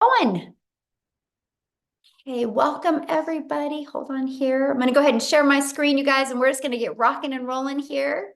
Going. Hey, welcome everybody. Hold on here. I'm going to go ahead and share my screen, you guys, and we're just going to get rocking and rolling here.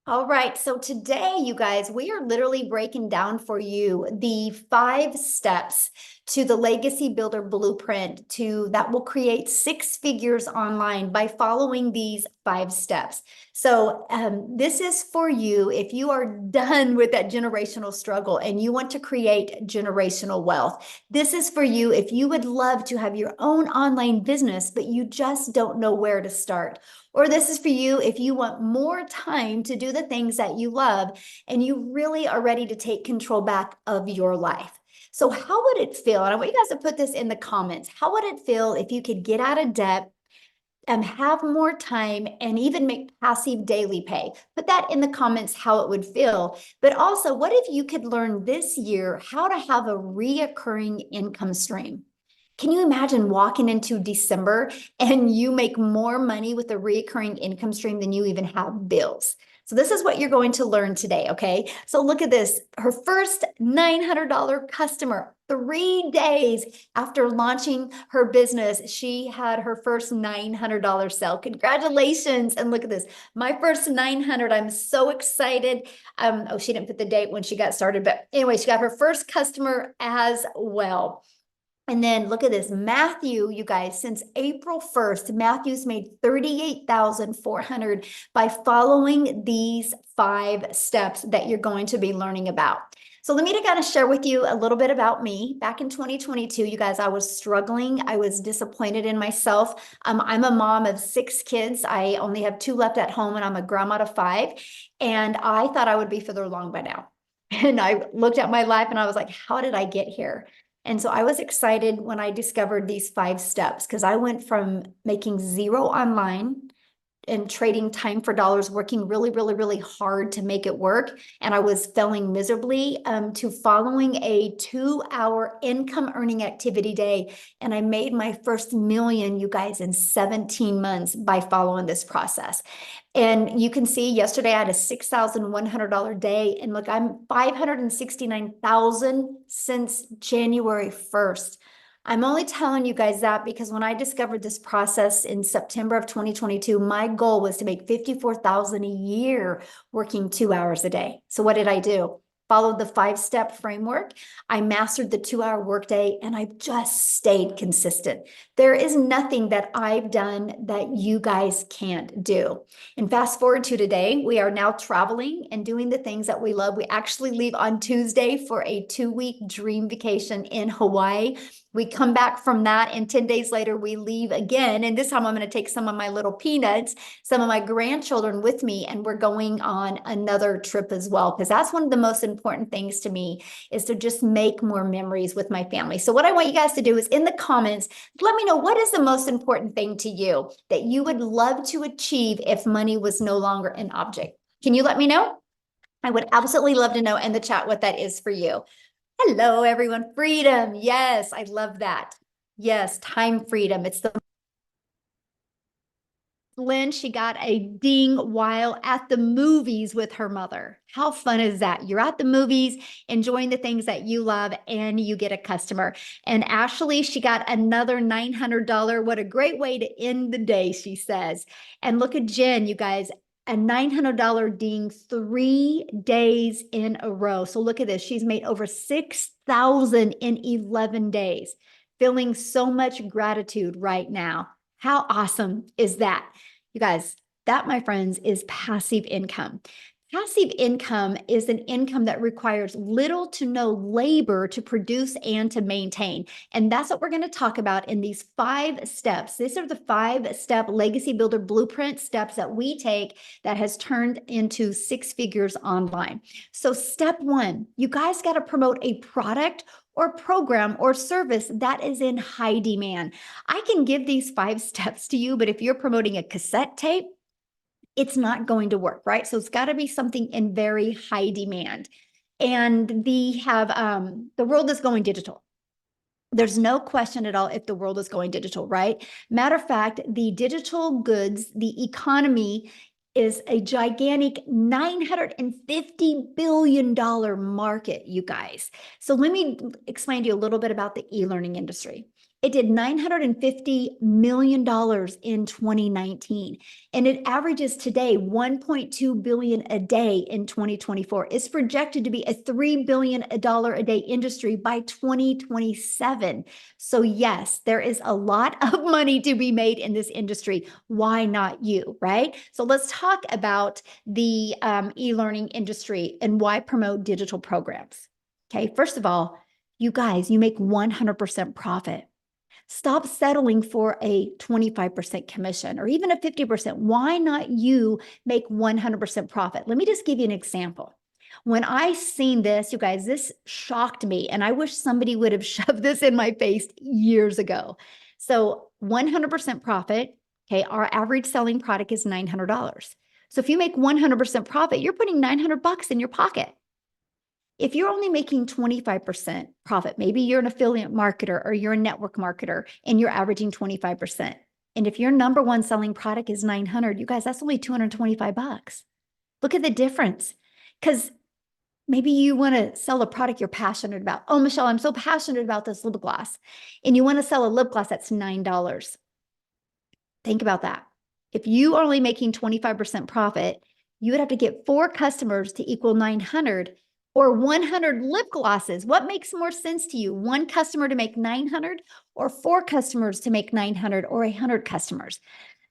All right, so today, you guys, we are literally breaking down for you the 5 steps to the legacy builder blueprint that will create 6 figures online by following these 5 steps. So this is for you if you are done with that generational struggle and you want to create generational wealth. This is for you if you would love to have your own online business, but you just don't know where to start. Or this is for you if you want more time to do the things that you love and you really are ready to take control back of your life. So how would it feel? And I want you guys to put this in the comments. How would it feel if you could get out of debt and have more time and even make passive daily pay? Put that in the comments how it would feel. But also, what if you could learn this year how to have a reoccurring income stream? Can you imagine walking into December and you make more money with a recurring income stream than you even have bills? So this is what you're going to learn today, okay? So look at this. Her first $900 customer, 3 days after launching her business, she had her first $900 sale. Congratulations. And look at this. My first 900. I'm so excited. Oh, she didn't put the date when she got started, but anyway, she got her first customer as well. And then look at this, Matthew, you guys, since April 1st, Matthew's made $38,400 by following these 5 steps that you're going to be learning about. So let me kind of share with you a little bit about me. Back in 2022, you guys, I was struggling. I was disappointed in myself. I'm a mom of 6 kids. I only have 2 left at home and I'm a grandma of 5. And I thought I would be further along by now. And I looked at my life and I was like, how did I get here? And so I was excited when I discovered these 5 steps because I went from making zero online and trading time for dollars, working really, really, really hard to make it work. And I was failing miserably to following a 2-hour income earning activity day. And I made my first million, you guys, in 17 months by following this process. And you can see yesterday I had a $6,100 day. And look, I'm 569,000 since January 1st. I'm only telling you guys that because when I discovered this process in September of 2022, my goal was to make 54,000 a year working 2 hours a day. So what did I do? Followed the 5-step framework. I mastered the 2-hour workday and I've just stayed consistent. There is nothing that I've done that you guys can't do. And fast forward to today, we are now traveling and doing the things that we love. We actually leave on Tuesday for a 2-week dream vacation in Hawaii. We come back from that and 10 days later we leave again. And this time I'm going to take some of my little peanuts, some of my grandchildren with me, and we're going on another trip as well. Because that's one of the most important things to me is to just make more memories with my family. So what I want you guys to do is in the comments, let me know what is the most important thing to you that you would love to achieve if money was no longer an object. Can you let me know? I would absolutely love to know in the chat what that is for you. Hello, everyone. Freedom. Yes, I love that. Yes, time freedom. It's the Lynn, she got a ding while at the movies with her mother. How fun is that? You're at the movies, enjoying the things that you love, and you get a customer. And Ashley, she got another $900. What a great way to end the day, she says. And look at Jen, you guys, a $900 ding 3 days in a row. So look at this. She's made over 6,000 in 11 days. Feeling so much gratitude right now. How awesome is that? You guys, that, my friends, is passive income. Passive income is an income that requires little to no labor to produce and to maintain. And that's what we're going to talk about in these 5 steps. These are the 5-step legacy builder blueprint steps that we take that has turned into 6 figures online. So step 1, you guys got to promote a product or program or service that is in high demand. I can give these 5 steps to you, but if you're promoting a cassette tape, it's not going to work, right? So it's got to be something in very high demand. And the world is going digital. There's no question at all if the world is going digital, right? Matter of fact, the digital goods, the economy is a gigantic $950 billion market, you guys. So let me explain to you a little bit about the e-learning industry. It did $950 million in 2019, and it averages today $1.2 billion a day in 2024. It's projected to be a $3 billion a day industry by 2027. So yes, there is a lot of money to be made in this industry. Why not you, right? So let's talk about the e-learning industry and why promote digital programs. Okay, first of all, you guys, you make 100% profit. Stop settling for a 25% commission or even a 50%. Why not you make 100% profit? Let me just give you an example. When I seen this, you guys, this shocked me, and I wish somebody would have shoved this in my face years ago. So 100% profit, okay, our average selling product is $900. So if you make 100% profit, you're putting $900 in your pocket. If you're only making 25% profit, maybe you're an affiliate marketer or you're a network marketer and you're averaging 25%. And if your number one selling product is 900, you guys, that's only 225 bucks. Look at the difference. Because maybe you want to sell a product you're passionate about. Oh, Michelle, I'm so passionate about this lip gloss. And you want to sell a lip gloss that's $9. Think about that. If you are only making 25% profit, you would have to get 4 customers to equal 900 or 100 lip glosses. What makes more sense to you? 1 customer to make 900 or 4 customers to make 900 or 100 customers?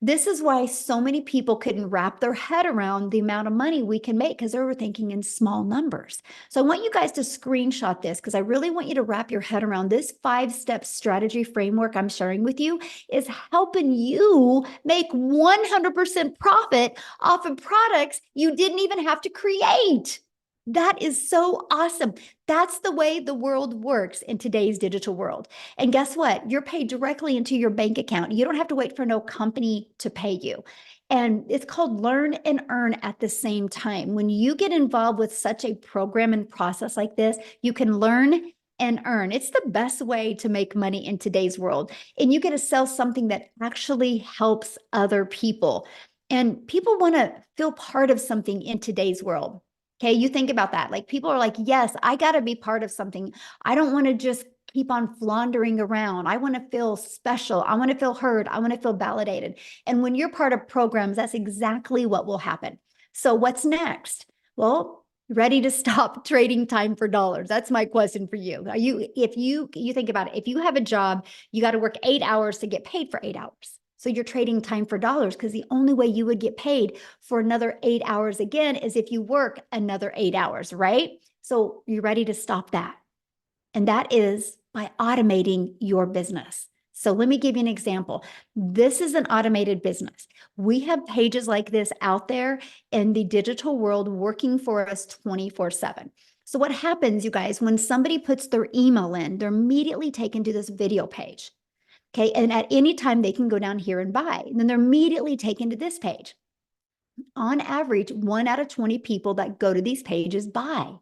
This is why so many people couldn't wrap their head around the amount of money we can make because they were thinking in small numbers. So I want you guys to screenshot this because I really want you to wrap your head around this 5-step strategy framework I'm sharing with you is helping you make 100% profit off of products you didn't even have to create. That is so awesome. That's the way the world works in today's digital world. And guess what? You're paid directly into your bank account. You don't have to wait for no company to pay you. And it's called learn and earn at the same time. When you get involved with such a program and process like this, you can learn and earn. It's the best way to make money in today's world. And you get to sell something that actually helps other people. And people want to feel part of something in today's world. Okay, you think about that. Like people are like, yes, I got to be part of something. I don't want to just keep on floundering around. I want to feel special. I want to feel heard. I want to feel validated. And when you're part of programs, that's exactly what will happen. So what's next? Well, ready to stop trading time for dollars? That's my question for you. Are you, if you think about it, if you have a job, you got to work 8 hours to get paid for 8 hours. So you're trading time for dollars because the only way you would get paid for another 8 hours again is if you work another 8 hours, right? So you're ready to stop that. And that is by automating your business. So let me give you an example. This is an automated business. We have pages like this out there in the digital world working for us 24/7. So what happens, you guys, when somebody puts their email in, they're immediately taken to this video page. Okay, and at any time they can go down here and buy. And then they're immediately taken to this page. On average, 1 out of 20 people that go to these pages buy.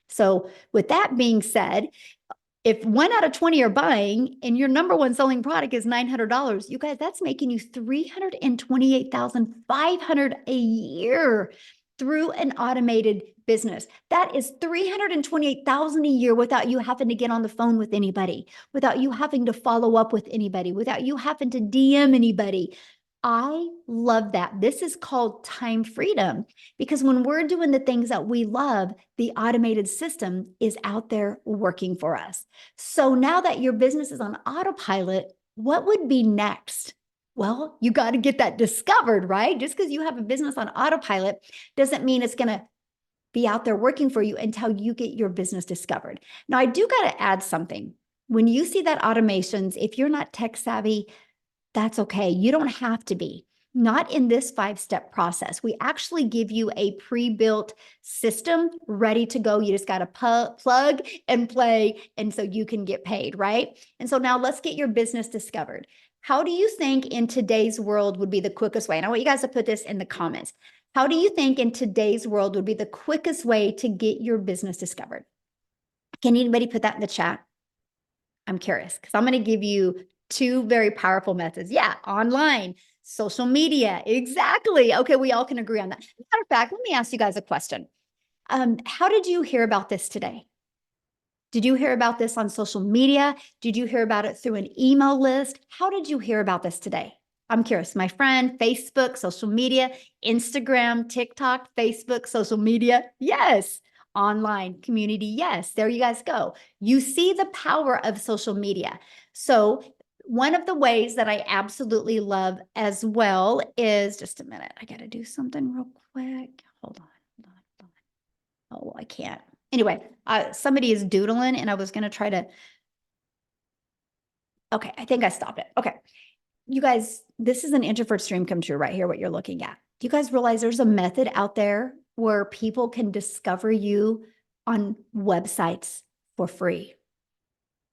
So with that being said, if 1 out of 20 are buying and your number one selling product is $900, you guys, that's making you $328,500 a year through an automated business. That is $328,000 a year without you having to get on the phone with anybody, without you having to follow up with anybody, without you having to DM anybody. I love that. This is called time freedom because when we're doing the things that we love, the automated system is out there working for us. So now that your business is on autopilot, what would be next? Well, you got to get that discovered, right? Just because you have a business on autopilot doesn't mean it's going to be out there working for you until you get your business discovered. Now, I do got to add something. When you see that automations, if you're not tech savvy, that's okay. You don't have to be. Not in this 5-step process. We actually give you a pre-built system ready to go. You just got to plug and play, and so you can get paid, right? And so now let's get your business discovered. How do you think in today's world would be the quickest way? And I want you guys to put this in the comments. How do you think in today's world would be the quickest way to get your business discovered? Can anybody put that in the chat? I'm curious because I'm going to give you 2 very powerful methods. Yeah, online. Social media, exactly. Okay, we all can agree on that. Matter of fact, let me ask you guys a question. How did you hear about this today? Did you hear about this on social media? Did you hear about it through an email list? How did you hear about this today? I'm curious. My friend, Facebook, social media, Instagram, TikTok, Facebook, social media. Yes. Online community. Yes. There you guys go. You see the power of social media. So, one of the ways that I absolutely love as well is just a minute. I got to do something real quick. Hold on. Oh, I can't. Anyway, somebody is doodling and I was going to try to. Okay, I think I stopped it. Okay. You guys, this is an introvert's dream come true right here, what you're looking at. Do you guys realize there's a method out there where people can discover you on websites for free?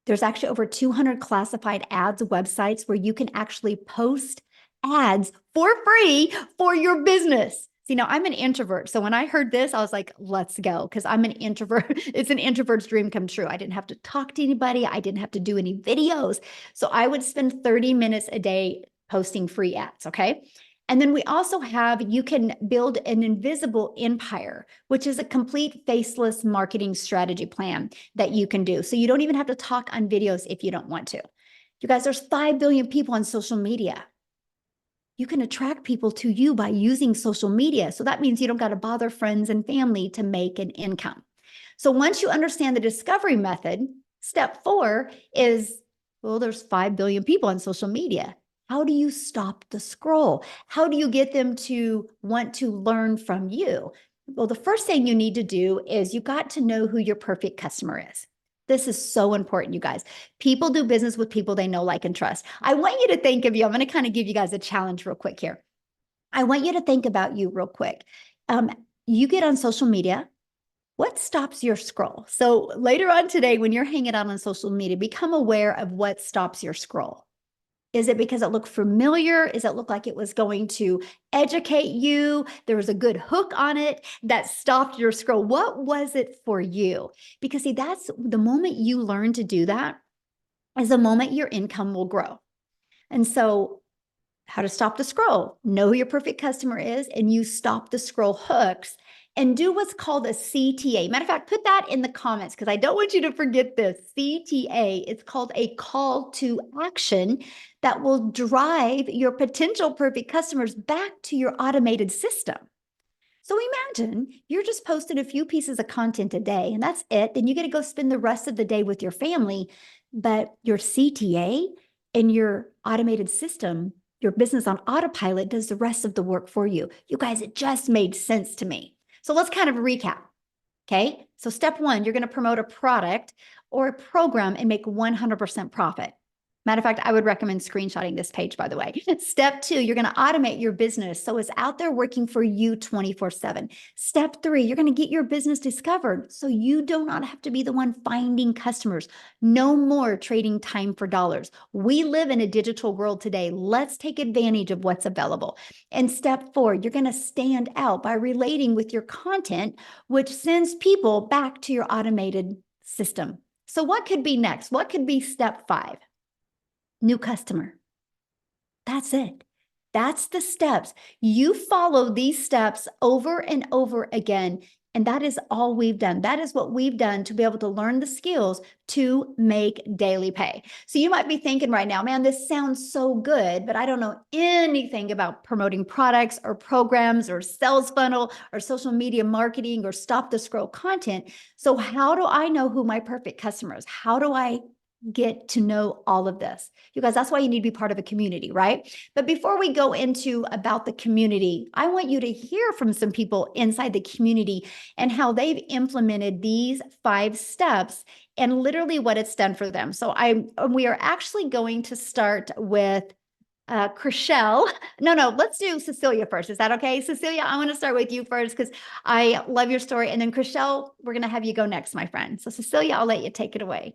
There's actually over 200 classified ads websites where you can actually post ads for free for your business. See, now I'm an introvert. So when I heard this, I was like, let's go. Because I'm an introvert. It's an introvert's dream come true. I didn't have to talk to anybody. I didn't have to do any videos. So I would spend 30 minutes a day posting free ads. Okay. And then we also have, you can build an invisible empire, which is a complete faceless marketing strategy plan that you can do. So you don't even have to talk on videos if you don't want to. You guys, there's 5 billion people on social media. You can attract people to you by using social media. So that means you don't got to bother friends and family to make an income. So once you understand the discovery method, step 4 is, well, there's 5 billion people on social media. How do you stop the scroll? How do you get them to want to learn from you? Well, the first thing you need to do is you got to know who your perfect customer is. This is so important, you guys. People do business with people they know, like, and trust. I want you to think of you. I'm going to kind of give you guys a challenge real quick here. I want you to think about you real quick. You get on social media. What stops your scroll? So later on today, when you're hanging out on social media, become aware of what stops your scroll. Is it because it looked familiar? Is it look like it was going to educate you? There was a good hook on it that stopped your scroll. What was it for you? Because see, that's the moment you learn to do that is the moment your income will grow. And so how to stop the scroll, know who your perfect customer is, and you stop the scroll hooks and do what's called a CTA. Matter of fact, put that in the comments because I don't want you to forget this. CTA, it's called a call to action that will drive your potential perfect customers back to your automated system. So imagine you're just posting a few pieces of content a day and that's it. Then you get to go spend the rest of the day with your family, but your CTA and your automated system, your business on autopilot does the rest of the work for you. You guys, it just made sense to me. So let's kind of recap. Okay. So step 1, you're going to promote a product or a program and make 100% profit. Matter of fact, I would recommend screenshotting this page, by the way. Step 2, you're going to automate your business so it's out there working for you 24/7. Step 3, you're going to get your business discovered so you do not have to be the one finding customers. No more trading time for dollars. We live in a digital world today. Let's take advantage of what's available. And step 4, you're going to stand out by relating with your content, which sends people back to your automated system. So what could be next? What could be step 5? New customer. That's it. That's the steps. You follow these steps over and over again. And that is all we've done. That is what we've done to be able to learn the skills to make daily pay. So you might be thinking right now, man, this sounds so good, but I don't know anything about promoting products or programs or sales funnel or social media marketing or stop the scroll content. So how do I know who my perfect customer is? How do I get to know all of this? You guys, that's why you need to be part of a community, right? But before we go into about the community, I want you to hear from some people inside the community and how they've implemented these 5 steps and literally what it's done for them. So we are actually going to start with Chriselle. No, let's do Cecilia first. Is that okay? Cecilia, I want to start with you first because I love your story. And then Chriselle, we're going to have you go next, my friend. So Cecilia, I'll let you take it away.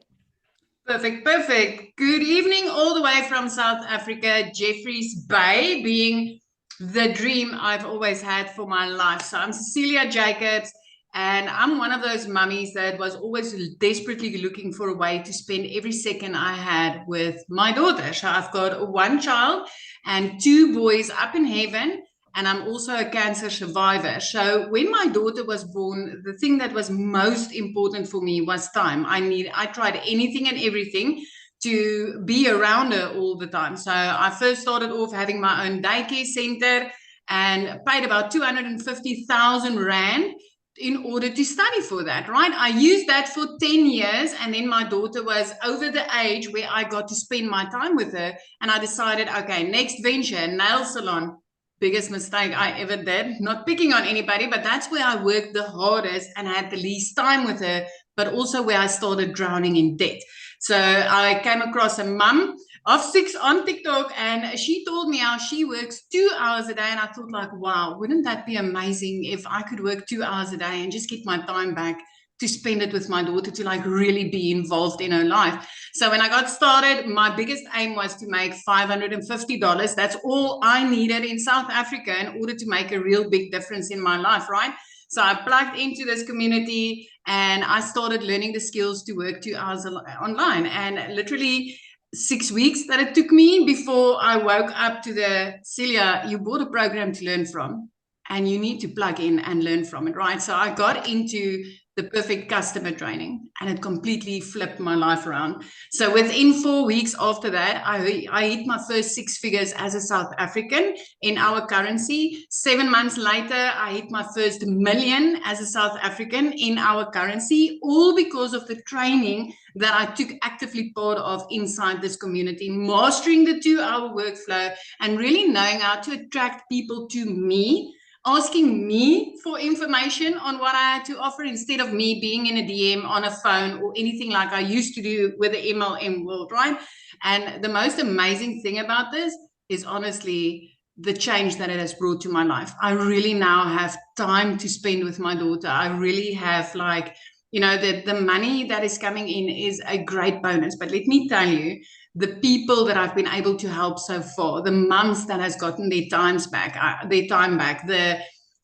Perfect. Good evening, all the way from South Africa, Jeffreys Bay, being the dream I've always had for my life. So I'm Cecilia Jacobs, And I'm one of those mummies that was always desperately looking for a way to spend every second I had with my daughter. So I've got one child and two boys up in heaven. And I'm also a cancer survivor. So when my daughter was born, the thing that was most important for me was time. I tried anything and everything to be around her all the time. So I first started off having my own daycare center and paid about 250,000 Rand in order to study for that, right? I used that for 10 years, and then my daughter was over the age where I got to spend my time with her, and I decided, okay, next venture, nail salon. Biggest mistake I ever did. Not picking on anybody, but that's where I worked the hardest and had the least time with her, but also where I started drowning in debt. So I came across a mum of 6 on TikTok, and she told me how she works 2 hours a day. And I thought, like, wow, wouldn't that be amazing if I could work 2 hours a day and just get my time back to spend it with my daughter, to like really be involved in her life. So when I got started, my biggest aim was to make $550. That's all I needed in South Africa in order to make a real big difference in my life, right? So I plugged into this community and I started learning the skills to work 2 hours online. And literally 6 weeks that it took me before I woke up to the Celia, you bought a program to learn from and you need to plug in and learn from it, right? So I got into the perfect customer training and it completely flipped my life around. So within 4 weeks after that, I hit my first 6 figures as a South African in our currency. 7 months later, I hit my first million as a South African in our currency, all because of the training that I took actively part of inside this community, mastering the 2 hour workflow and really knowing how to attract people to me, asking me for information on what I had to offer instead of me being in a DM on a phone or anything like I used to do with the MLM world, right? And the most amazing thing about this is honestly the change that it has brought to my life. I really now have time to spend with my daughter. I really have like, you know, the money that is coming in is a great bonus. But let me tell you, the people that I've been able to help so far, the mums that has gotten their time back, the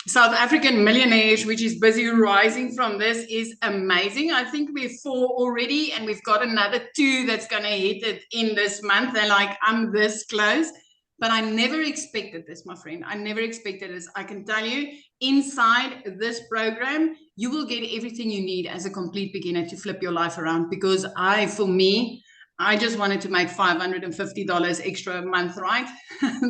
South African millionaires, which is busy rising from this, is amazing. I think we're 4 already, and we've got another 2 that's going to hit it in this month. They're like, I'm this close. But I never expected this, my friend. I never expected this. I can tell you, inside this program, you will get everything you need as a complete beginner to flip your life around. Because for me, I just wanted to make $550 extra a month, right?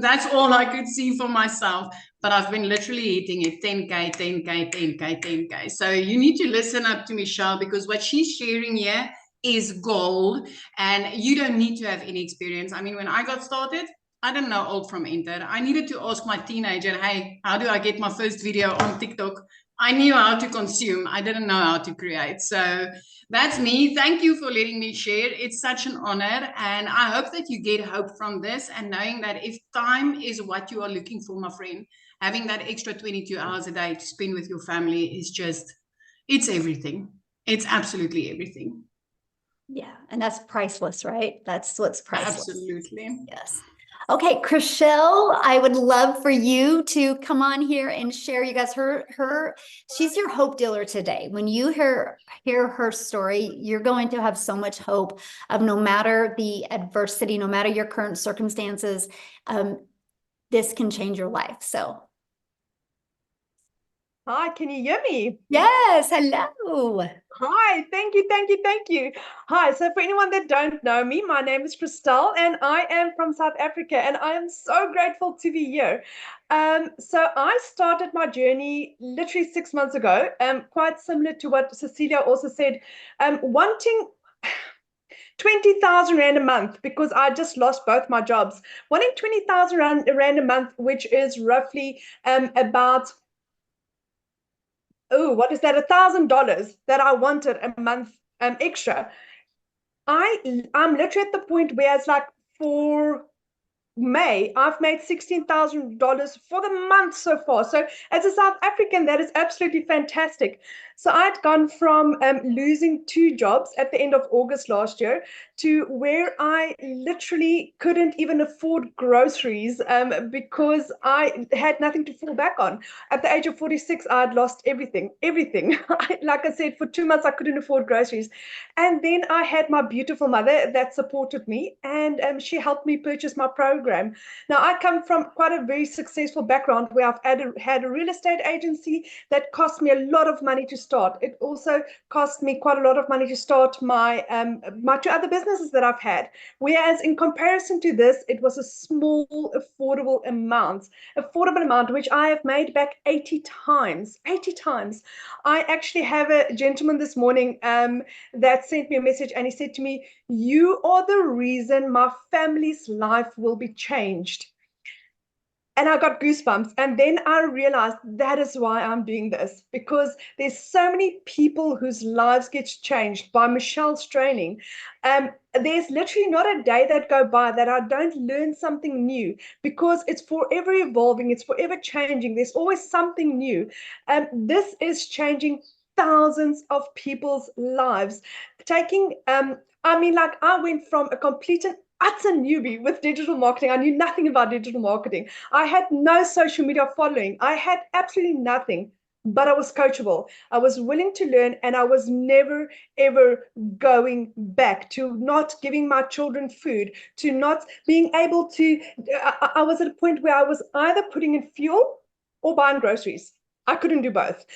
That's all I could see for myself. But I've been literally hitting it 10K, 10K, 10K, 10K. So you need to listen up to Michelle, because what she's sharing here is gold. And you don't need to have any experience. I mean, when I got started, I didn't know alt from enter. I needed to ask my teenager, hey, how do I get my first video on TikTok? I knew how to consume. I didn't know how to create. So that's me. Thank you for letting me share. It's such an honor. And I hope that you get hope from this, and knowing that if time is what you are looking for, my friend, having that extra 22 hours a day to spend with your family is just, it's everything. It's absolutely everything. Yeah, and that's priceless, right? That's what's priceless. Absolutely. Yes. Okay, Chriselle, I would love for you to come on here and share. You guys, she's your hope dealer today. When you hear her story, you're going to have so much hope of, no matter the adversity, no matter your current circumstances, this can change your life. So. Hi, can you hear me? Yes, hello. Hi, thank you, thank you, thank you. Hi, so for anyone that don't know me, my name is Christelle and I am from South Africa, and I am so grateful to be here. So I started my journey literally 6 months ago, quite similar to what Cecilia also said, wanting 20,000 Rand a month, because I just lost both my jobs. Wanting 20,000 Rand a month, which is roughly about, oh, what is that? $1,000 that I wanted a month extra. I'm literally at the point where it's like, for May, I've made $16,000 for the month so far. So, as a South African, that is absolutely fantastic. So, I'd gone from losing 2 jobs at the end of August last year to where I literally couldn't even afford groceries because I had nothing to fall back on. At the age of 46, I had lost everything, everything. Like I said, for 2 months, I couldn't afford groceries. And then I had my beautiful mother that supported me, and she helped me purchase my program. Now, I come from quite a very successful background where I've had a real estate agency that cost me a lot of money to start. It also cost me quite a lot of money to start my 2 other businesses that I've had. Whereas in comparison to this, it was a small, affordable amount, which I have made back 80 times. 80 times. I actually have a gentleman this morning that sent me a message, and he said to me, "You are the reason my family's life will be changed." And I got goosebumps. And then I realized that is why I'm doing this, because there's so many people whose lives get changed by Michelle's training. There's literally not a day that go by that I don't learn something new, because it's forever evolving, it's forever changing. There's always something new. This is changing thousands of people's lives. Like I went from a complete and utter newbie with digital marketing. I knew nothing about digital marketing. I had no social media following. I had absolutely nothing, but I was coachable. I was willing to learn, and I was never, ever going back to not giving my children food, to not being able to. I was at a point where I was either putting in fuel or buying groceries. I couldn't do both.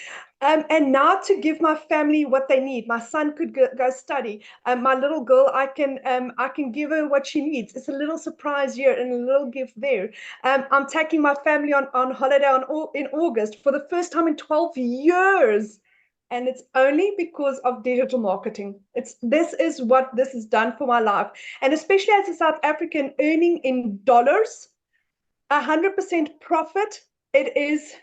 And now to give my family what they need. My son could go study. My little girl, I can give her what she needs. It's a little surprise here and a little gift there. I'm taking my family on holiday in August for the first time in 12 years. And it's only because of digital marketing. This is what this has done for my life. And especially as a South African earning in dollars, 100% profit, it is.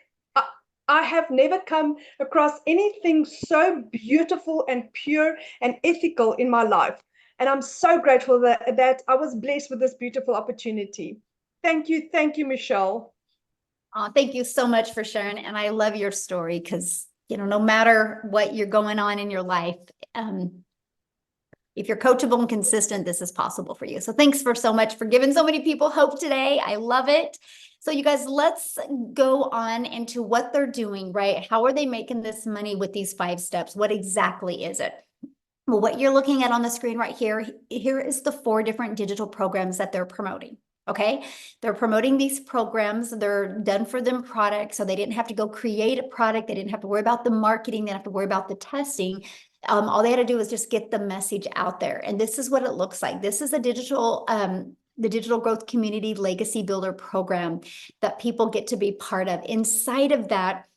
I have never come across anything so beautiful and pure and ethical in my life. And I'm so grateful that I was blessed with this beautiful opportunity. Thank you, Michelle. Oh, thank you so much for sharing. And I love your story because, no matter what you're going on in your life, if you're coachable and consistent, this is possible for you. So thanks so much for giving so many people hope today. I love it. So you guys, let's go on into what they're doing, right? How are they making this money with these 5 steps? What exactly is it? Well, what you're looking at on the screen right here is the 4 different digital programs that they're promoting. Okay, they're promoting these programs. They're done for them products. So they didn't have to go create a product. They didn't have to worry about the marketing. They didn't have to worry about the testing. All they had to do was just get the message out there. And this is what it looks like. This is a the Digital Growth Community Legacy Builder program that people get to be part of. Inside of that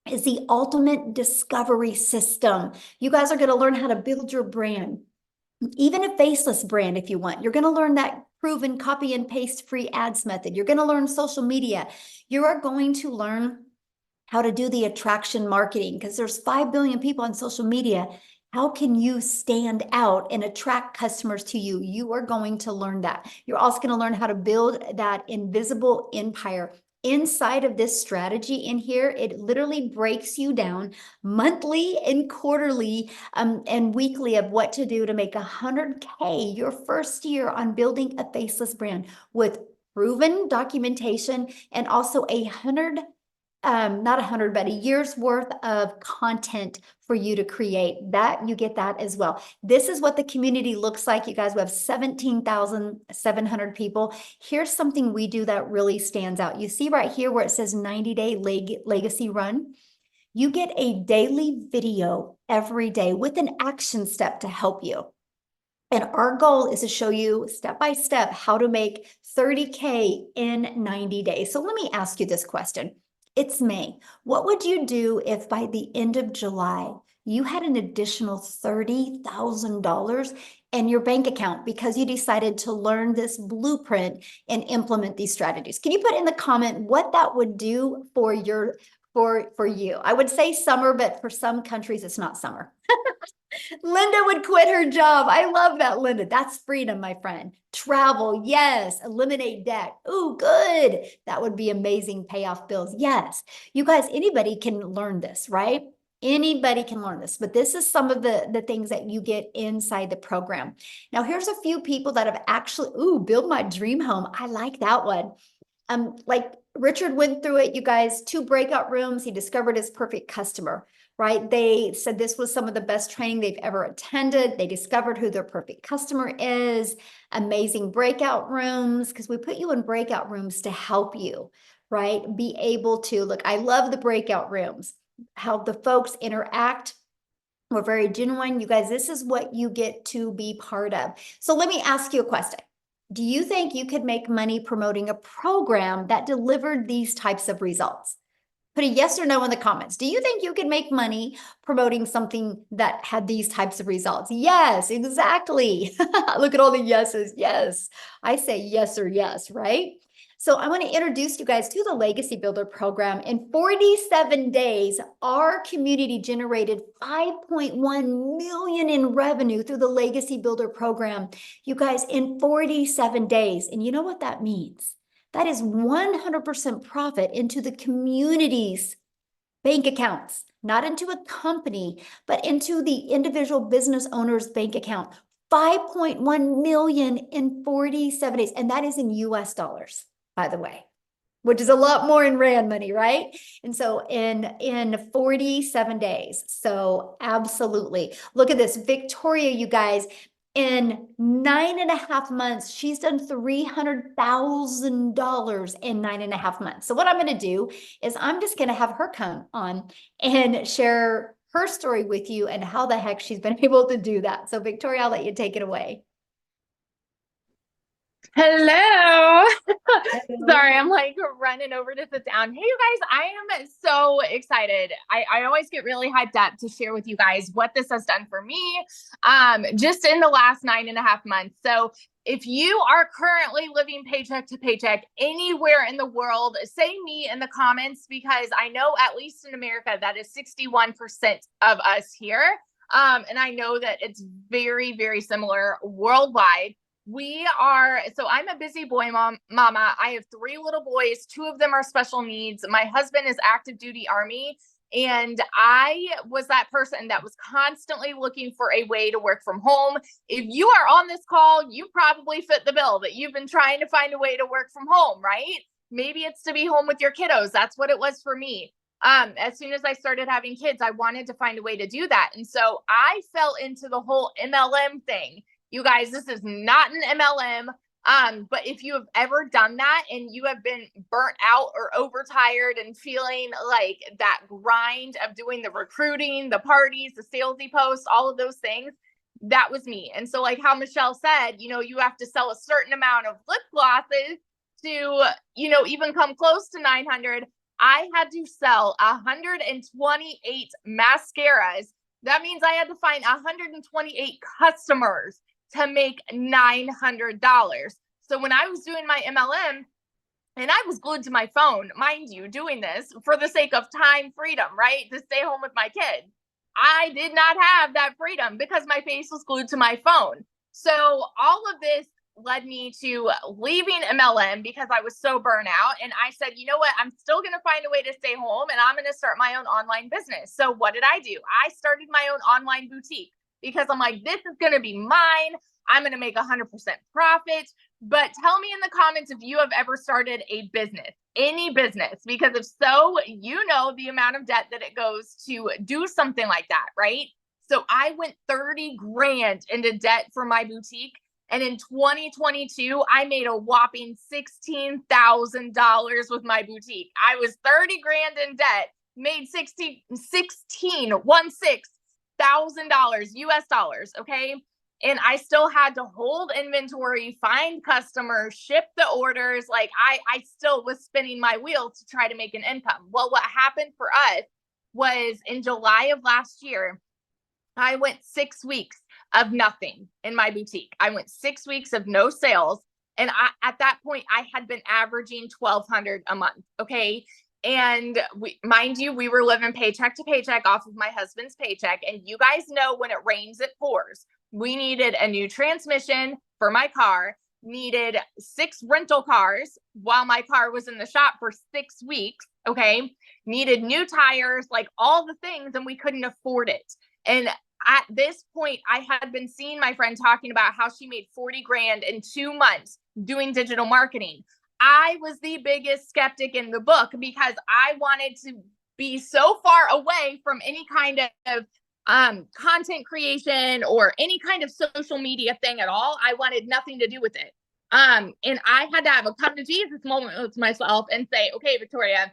is the ultimate discovery system. You guys are going to learn how to build your brand, even a faceless brand if you want. You're going to learn that proven copy and paste free ads method. You're going to learn social media. You are going to learn how to do the attraction marketing, because there's 5 billion people on social media. How can you stand out and attract customers to you? You are going to learn that. You're also going to learn how to build that invisible empire. Inside of this strategy in here, it literally breaks you down monthly and quarterly and weekly of what to do to make 100K your first year on building a faceless brand with proven documentation and also not 100, but a year's worth of content for you to create. That you get that as well. This is what the community looks like. You guys, we have 17,700 people. Here's something we do that really stands out. You see right here where it says 90-day legacy run. You get a daily video every day with an action step to help you. And our goal is to show you step by step how to make 30K in 90 days. So let me ask you this question. It's May. What would you do if by the end of July, you had an additional $30,000 in your bank account because you decided to learn this blueprint and implement these strategies? Can you put in the comment what that would do for your for you. I would say summer, but for some countries, it's not summer. Linda would quit her job. I love that, Linda. That's freedom, my friend. Travel, yes. Eliminate debt. Ooh, good. That would be amazing. Pay off bills. Yes. You guys, anybody can learn this, right? Anybody can learn this, but this is some of the things that you get inside the program. Now, here's a few people that have actually, ooh, build my dream home. I like that one. Like Richard went through it, you guys, 2 breakout rooms. He discovered his perfect customer, right? They said this was some of the best training they've ever attended. They discovered who their perfect customer is. Amazing breakout rooms, because we put you in breakout rooms to help you, right? Be able to, look, I love the breakout rooms, how the folks interact. We're very genuine. You guys, this is what you get to be part of. So let me ask you a question. Do you think you could make money promoting a program that delivered these types of results? Put a yes or no in the comments. Do you think you could make money promoting something that had these types of results? Yes, exactly. Look at all the yeses. Yes. I say yes or yes, right? So I want to introduce you guys to the Legacy Builder program. In 47 days, our community generated 5.1 million in revenue through the Legacy Builder program. You guys, in 47 days. And you know what that means? That is 100% profit into the community's bank accounts, not into a company, but into the individual business owner's bank account. 5.1 million in 47 days. And that is in US dollars, by the way, which is a lot more in Rand money, right? And so in 47 days. So absolutely. Look at this. Victoria, you guys, in 9.5 months, she's done $300,000 in 9.5 months. So what I'm going to do is I'm just going to have her come on and share her story with you and how the heck she's been able to do that. So Victoria, I'll let you take it away. Hello. Sorry, I'm like running over to sit down. Hey, you guys, I am so excited. I always get really hyped up to share with you guys what this has done for me just in the last 9.5 months. So if you are currently living paycheck to paycheck anywhere in the world, say me in the comments, because I know at least in America, that is 61% of us here. And I know that it's very, very similar worldwide. So I'm a busy boy mama. I have 3 little boys. 2 of them are special needs. My husband is active duty Army. And I was that person that was constantly looking for a way to work from home. If you are on this call, you probably fit the bill that you've been trying to find a way to work from home, right? Maybe it's to be home with your kiddos. That's what it was for me. As soon as I started having kids, I wanted to find a way to do that. And so I fell into the whole MLM thing. You guys, this is not an MLM. But if you have ever done that and you have been burnt out or overtired and feeling like that grind of doing the recruiting, the parties, the salesy posts, all of those things, that was me. And so like how Michelle said, you have to sell a certain amount of lip glosses to, even come close to 900. I had to sell 128 mascaras. That means I had to find 128 customers to make $900. So when I was doing my MLM, and I was glued to my phone, mind you, doing this for the sake of time freedom, right? To stay home with my kids. I did not have that freedom because my face was glued to my phone. So all of this led me to leaving MLM because I was so burnt out. And I said, you know what? I'm still going to find a way to stay home and I'm going to start my own online business. So what did I do? I started my own online boutique because I'm like, this is going to be mine. I'm going to make 100% profit. But tell me in the comments if you have ever started a business, any business, because if so, you know the amount of debt that it goes to do something like that, right? So I went 30 grand into debt for my boutique. And in 2022, I made a whopping $16,000 with my boutique. I was 30 grand in debt, made $16,000 US dollars. Okay. And I still had to hold inventory, find customers, ship the orders. Like I still was spinning my wheel to try to make an income. Well, what happened for us was in July of last year, I went 6 weeks of nothing in my boutique. I went 6 weeks of no sales. And at that point, I had been averaging $1,200 a month. Okay. And mind you, we were living paycheck to paycheck off of my husband's paycheck. And you guys know when it rains, it pours. We needed a new transmission for my car, needed 6 rental cars while my car was in the shop for 6 weeks. Okay. Needed new tires, like all the things, and we couldn't afford it. And at this point, I had been seeing my friend talking about how she made 40 grand in 2 months doing digital marketing. I was the biggest skeptic in the book because I wanted to be so far away from any kind of content creation or any kind of social media thing at all. I wanted nothing to do with it. And I had to have a come to Jesus moment with myself and say, okay, Victoria,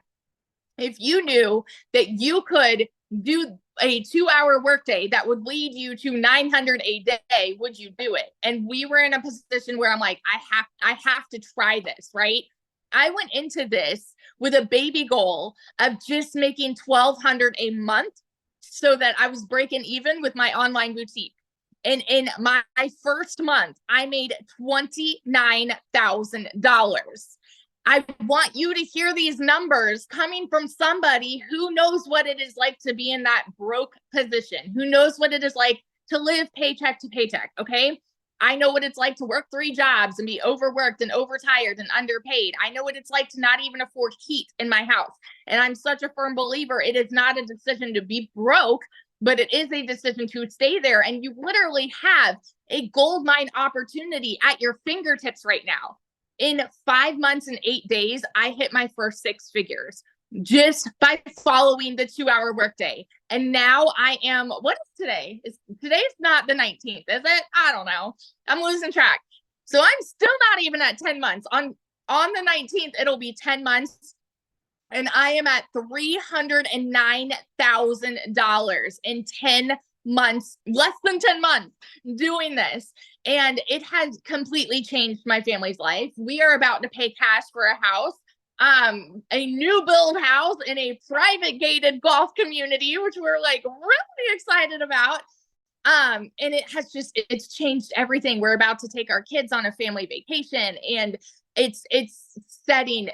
if you knew that you could do a 2-hour workday that would lead you to 900 a day, would you do it? And we were in a position where I'm like, I have to try this, right? I went into this with a baby goal of just making 1,200 a month so that I was breaking even with my online boutique. And in my first month, I made $29,000. I want you to hear these numbers coming from somebody who knows what it is like to be in that broke position, who knows what it is like to live paycheck to paycheck. Okay. I know what it's like to work 3 jobs and be overworked and overtired and underpaid. I know what it's like to not even afford heat in my house. And I'm such a firm believer. It is not a decision to be broke, but it is a decision to stay there. And you literally have a gold mine opportunity at your fingertips right now. In 5 months and 8 days, I hit my first 6 figures just by following the 2-hour workday. And now I am, what is today? Today's not the 19th, is it? I don't know. I'm losing track. So I'm still not even at 10 months. On the 19th, it'll be 10 months. And I am at $309,000 in 10 months, less than 10 months doing this. And it has completely changed my family's life. We are about to pay cash for a house, a new build house in a private gated golf community, which we're like really excited about. And it's changed everything. We're about to take our kids on a family vacation, and it's setting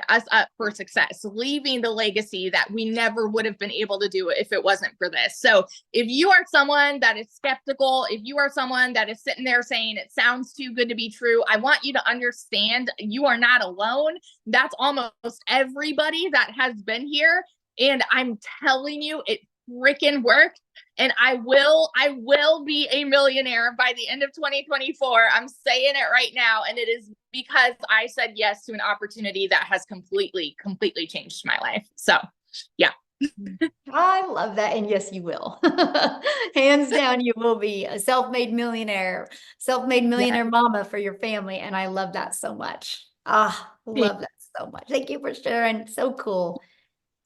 us up for success, leaving the legacy that we never would have been able to do if it wasn't for this. So if you are someone that is skeptical, if you are someone that is sitting there saying it sounds too good to be true, I want you to understand you are not alone. That's almost everybody that has been here. And I'm telling you, it freaking worked. And I will be a millionaire by the end of 2024. I'm saying it right now. And it is because I said yes to an opportunity that has completely changed my life. So yeah. I love that. And yes, you will. Hands down, you will be a self-made millionaire mama for your family. And I love that so much. Love that so much. Thank you for sharing. So cool.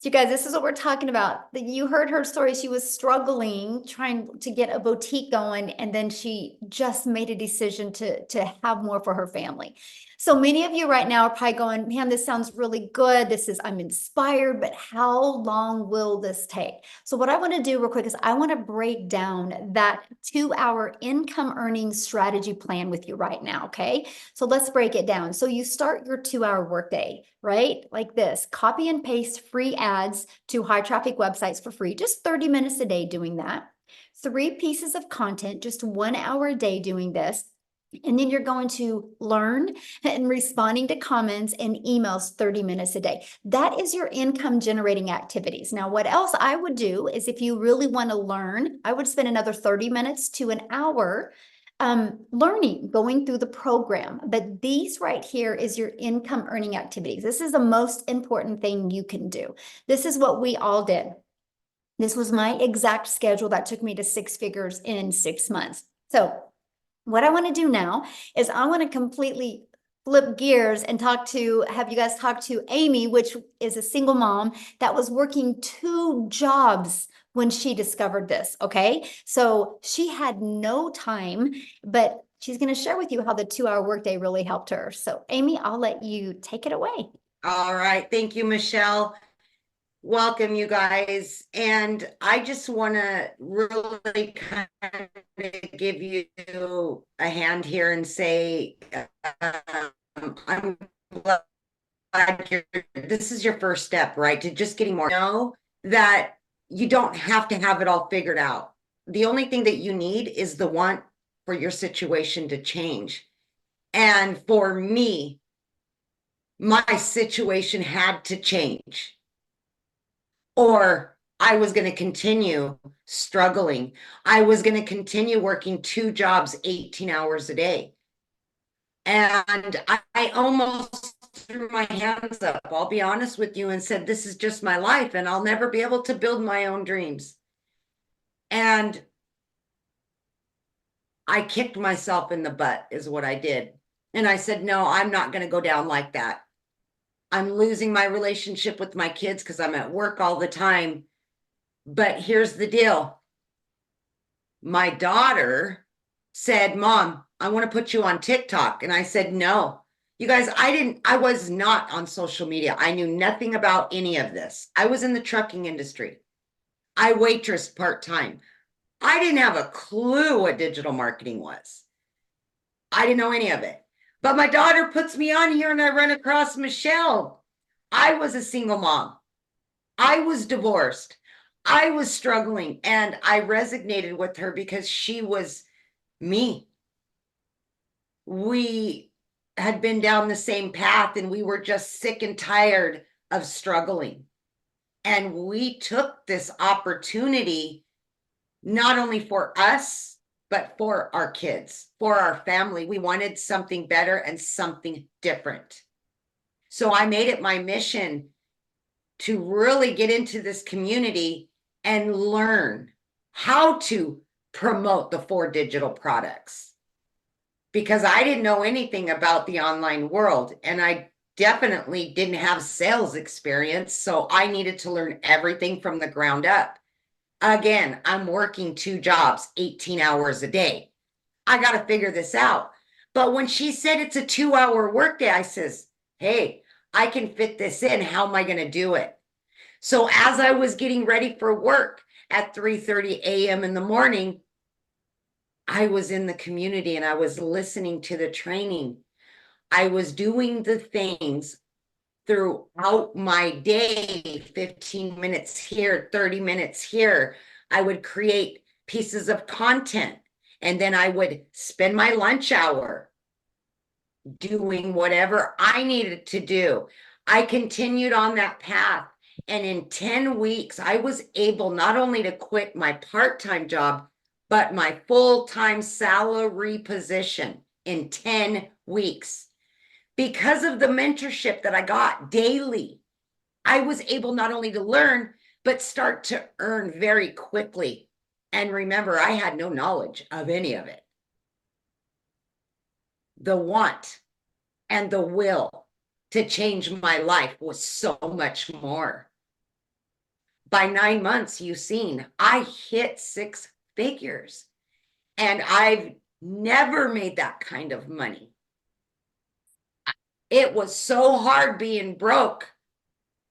So you guys, this is what we're talking about. You heard her story. She was struggling, trying to get a boutique going, and then she just made a decision to have more for her family. So many of you right now are probably going, man, this sounds really good. I'm inspired, but how long will this take? So what I want to do real quick is I want to break down that 2-hour income earning strategy plan with you right now. Okay. So let's break it down. So you start your 2-hour workday, right? Like this, copy and paste free ads to high traffic websites for free, just 30 minutes a day doing that. 3 pieces of content, just 1 hour a day doing this. And then you're going to learn and responding to comments and emails 30 minutes a day. That is your income generating activities. Now, what else I would do is if you really want to learn, I would spend another 30 minutes to an hour learning, going through the program. But these right here is your income earning activities. This is the most important thing you can do. This is what we all did. This was my exact schedule that took me to 6 figures in 6 months. So what I want to do now is I want to completely flip gears and have you guys talk to Amy, which is a single mom that was working 2 jobs when she discovered this. Okay. So she had no time, but she's going to share with you how the 2-hour workday really helped her. So Amy, I'll let you take it away. All right. Thank you, Michelle. Welcome, you guys. And I just want to really kind of give you a hand here and say I'm glad this is your first step, right? To just getting more. Know that you don't have to have it all figured out. The only thing that you need is the want for your situation to change. And for me, my situation had to change, or I was going to continue struggling. I was going to continue working 2 jobs, 18 hours a day. And I almost threw my hands up, I'll be honest with you, and said, this is just my life and I'll never be able to build my own dreams. And I kicked myself in the butt is what I did. And I said, no, I'm not going to go down like that. I'm losing my relationship with my kids because I'm at work all the time. But here's the deal. My daughter said, Mom, I want to put you on TikTok. And I said, no. You guys, I was not on social media. I knew nothing about any of this. I was in the trucking industry. I waitressed part-time. I didn't have a clue what digital marketing was. I didn't know any of it. But my daughter puts me on here and I run across Michelle. I was a single mom. I was divorced. I was struggling, and I resonated with her because she was me. We had been down the same path and we were just sick and tired of struggling. And we took this opportunity not only for us, but for our kids, for our family. We wanted something better and something different. So I made it my mission to really get into this community and learn how to promote the 4 digital products, because I didn't know anything about the online world and I definitely didn't have sales experience. So I needed to learn everything from the ground up. Again, I'm working 2 jobs, 18 hours a day. I got to figure this out. But when she said it's a 2-hour workday, I says, hey, I can fit this in. How am I going to do it? So as I was getting ready for work at 3:30 a.m. in the morning, I was in the community and I was listening to the training. I was doing the things throughout my day, 15 minutes here, 30 minutes here. I would create pieces of content, and then I would spend my lunch hour doing whatever I needed to do. I continued on that path. And in 10 weeks, I was able not only to quit my part-time job, but my full-time salary position in 10 weeks. Because of the mentorship that I got daily, I was able not only to learn, but start to earn very quickly. And remember, I had no knowledge of any of it. The want and the will to change my life was so much more. By 9 months, you've seen, I hit 6 figures. And I've never made that kind of money. It was so hard being broke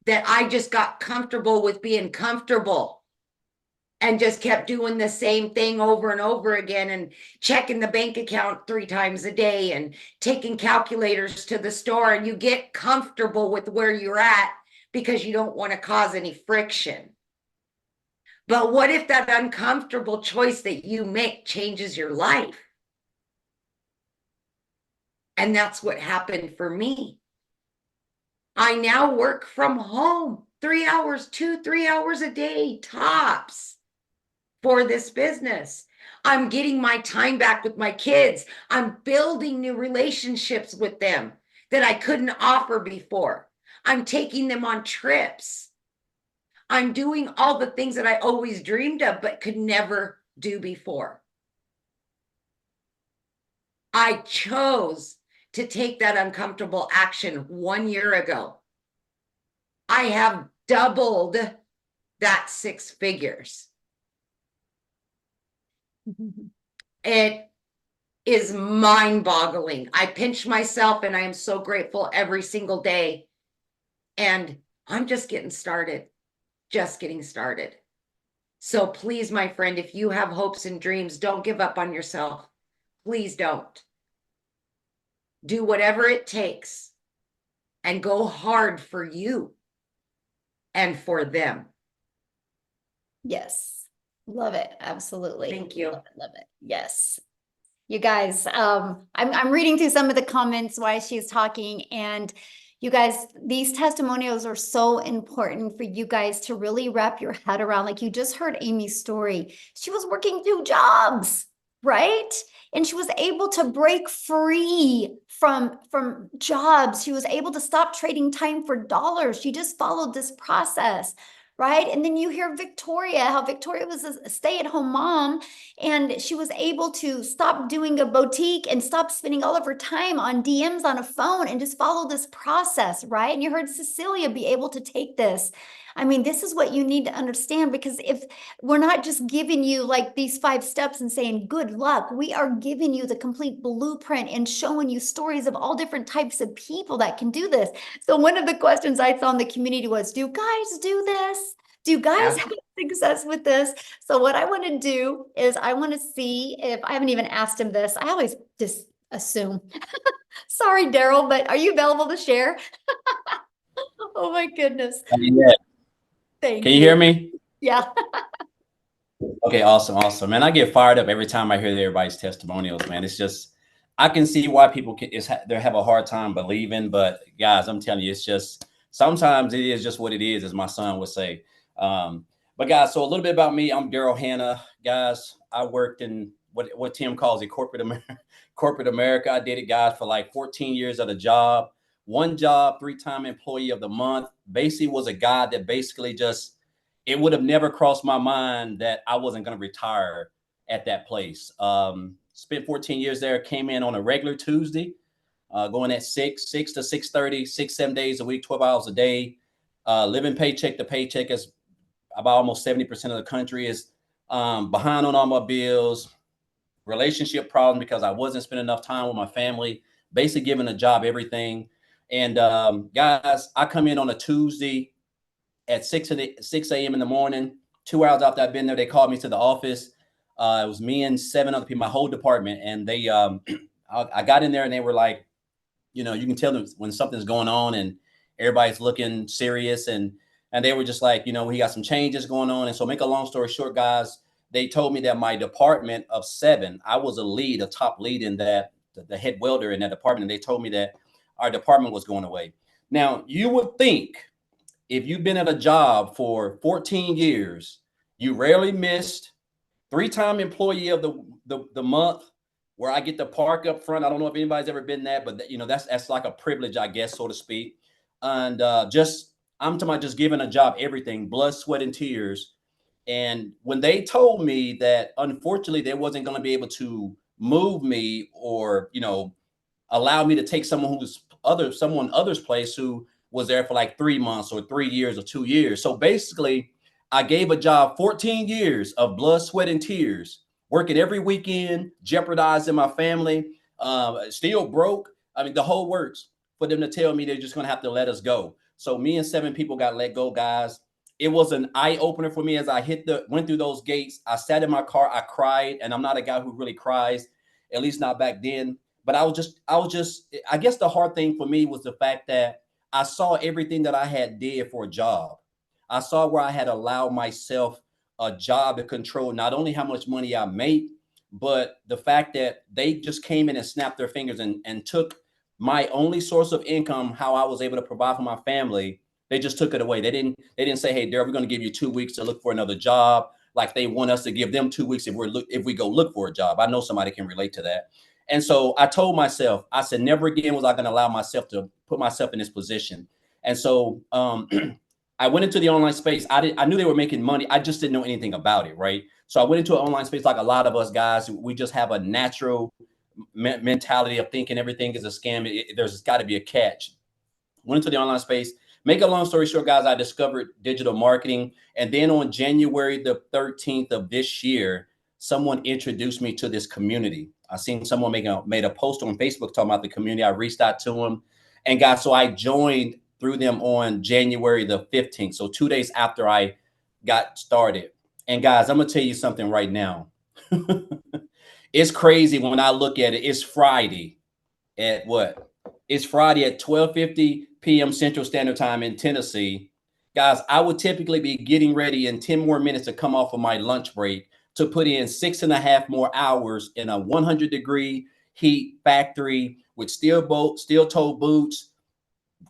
that I just got comfortable with being comfortable and just kept doing the same thing over and over again and checking the bank account 3 times a day and taking calculators to the store. And you get comfortable with where you're at because you don't want to cause any friction. But what if that uncomfortable choice that you make changes your life? And that's what happened for me. I now work from home 3 hours, 2-3 hours a day, tops, for this business. I'm getting my time back with my kids. I'm building new relationships with them that I couldn't offer before. I'm taking them on trips. I'm doing all the things that I always dreamed of, but could never do before. I chose to take that uncomfortable action 1 year ago. I have doubled that 6 figures. It is mind-boggling. I pinch myself and I am so grateful every single day. And I'm just getting started. Just getting started. So please, my friend, if you have hopes and dreams, don't give up on yourself. Please don't. Do whatever it takes and go hard for you and for them. Yes. Love it. Absolutely. Thank you. Love it. Love it. Yes. You guys, I'm reading through some of the comments while she's talking, and you guys, these testimonials are so important for you guys to really wrap your head around. Like you just heard Amy's story. She was working 2 jobs, right? And she was able to break free from jobs. She was able to stop trading time for dollars. She just followed this process, right? And then you hear Victoria, how Victoria was a stay-at-home mom, and she was able to stop doing a boutique and stop spending all of her time on DMs on a phone and just follow this process, right? And you heard Cecilia be able to take this. I mean, this is what you need to understand, because if we're not just giving you like these 5 steps and saying good luck, we are giving you the complete blueprint and showing you stories of all different types of people that can do this. So one of the questions I saw in the community was, do guys do this? Do guys have success with this? So what I want to do is I want to see if I haven't even asked him this. I always just assume. Sorry, Daryl, but are you available to share? Oh my goodness. Yeah. Thank Can you hear me? Yeah. Okay, awesome, awesome. Man, I get fired up every time I hear everybody's testimonials, man. It's just, I can see why people they have a hard time believing, but guys, I'm telling you, it's just, sometimes it is just what it is, as my son would say. But guys, so a little bit about me. I'm Daryl Hanna. Guys, I worked in what Tim calls it, corporate America. I did it, guys, for like 14 years at a job. One job, 3-time employee of the month. Basically was a guy that basically just, it would have never crossed my mind that I wasn't going to retire at that place. Spent 14 years there, came in on a regular Tuesday, going at 6 to 6:30, 6-7 days a week, 12 hours a day, living paycheck to paycheck, as about almost 70% of the country is, behind on all my bills, relationship problems because I wasn't spending enough time with my family, basically giving a job everything. And guys, I come in on a Tuesday at 6 a.m. in the morning. 2 hours after I've been there, they called me to the office. It was me and 7 other people, my whole department. And they, I got in there and they were like, you know, you can tell them when something's going on and everybody's looking serious. And they were just like, you know, we got some changes going on. And so, make a long story short, guys, they told me that my department of 7, I was a top lead in that, the head welder in that department. And they told me that our department was going away. Now, you would think, if you've been at a job for 14 years, you rarely missed, 3-time employee of the month, where I get to park up front. I don't know if anybody's ever been that, but you know, that's like a privilege, I guess, so to speak. And I'm talking about just giving a job everything, blood, sweat, and tears. And when they told me that unfortunately they wasn't going to be able to move me, or, you know, allow me to take someone other's place who was there for like 3 months or 3 years or 2 years. So basically, I gave a job 14 years of blood, sweat, and tears, working every weekend, jeopardizing my family, still broke. I mean, the whole works, for them to tell me they're just going to have to let us go. So me and 7 people got let go, guys. It was an eye opener for me as I went through those gates. I sat in my car, I cried, and I'm not a guy who really cries, at least not back then. But I guess the hard thing for me was the fact that I saw everything that I had did for a job. I saw where I had allowed myself a job to control not only how much money I make, but the fact that they just came in and snapped their fingers and took my only source of income, how I was able to provide for my family. They just took it away. They didn't say, hey, Darryl, we're going to give you 2 weeks to look for another job. Like they want us to give them 2 weeks if we go look for a job. I know somebody can relate to that. And so I told myself, I said, never again was I going to allow myself to put myself in this position. And so I went into the online space. I knew they were making money. I just didn't know anything about it, right? So I went into an online space like a lot of us guys. We just have a natural mentality of thinking everything is a scam. There's got to be a catch. Went into the online space. Make a long story short, guys, I discovered digital marketing. And then on January the 13th of this year, someone introduced me to this community. I seen someone made a post on Facebook talking about the community. I reached out to them, and guys, so I joined through them on January the 15th. So 2 days after I got started. And guys, I'm gonna tell you something right now. It's crazy when I look at it. It's Friday at what? It's Friday at 12:50 p.m. Central Standard Time in Tennessee. Guys, I would typically be getting ready in 10 more minutes to come off of my lunch break to put in 6.5 more hours in a 100-degree heat factory with steel-toe boots,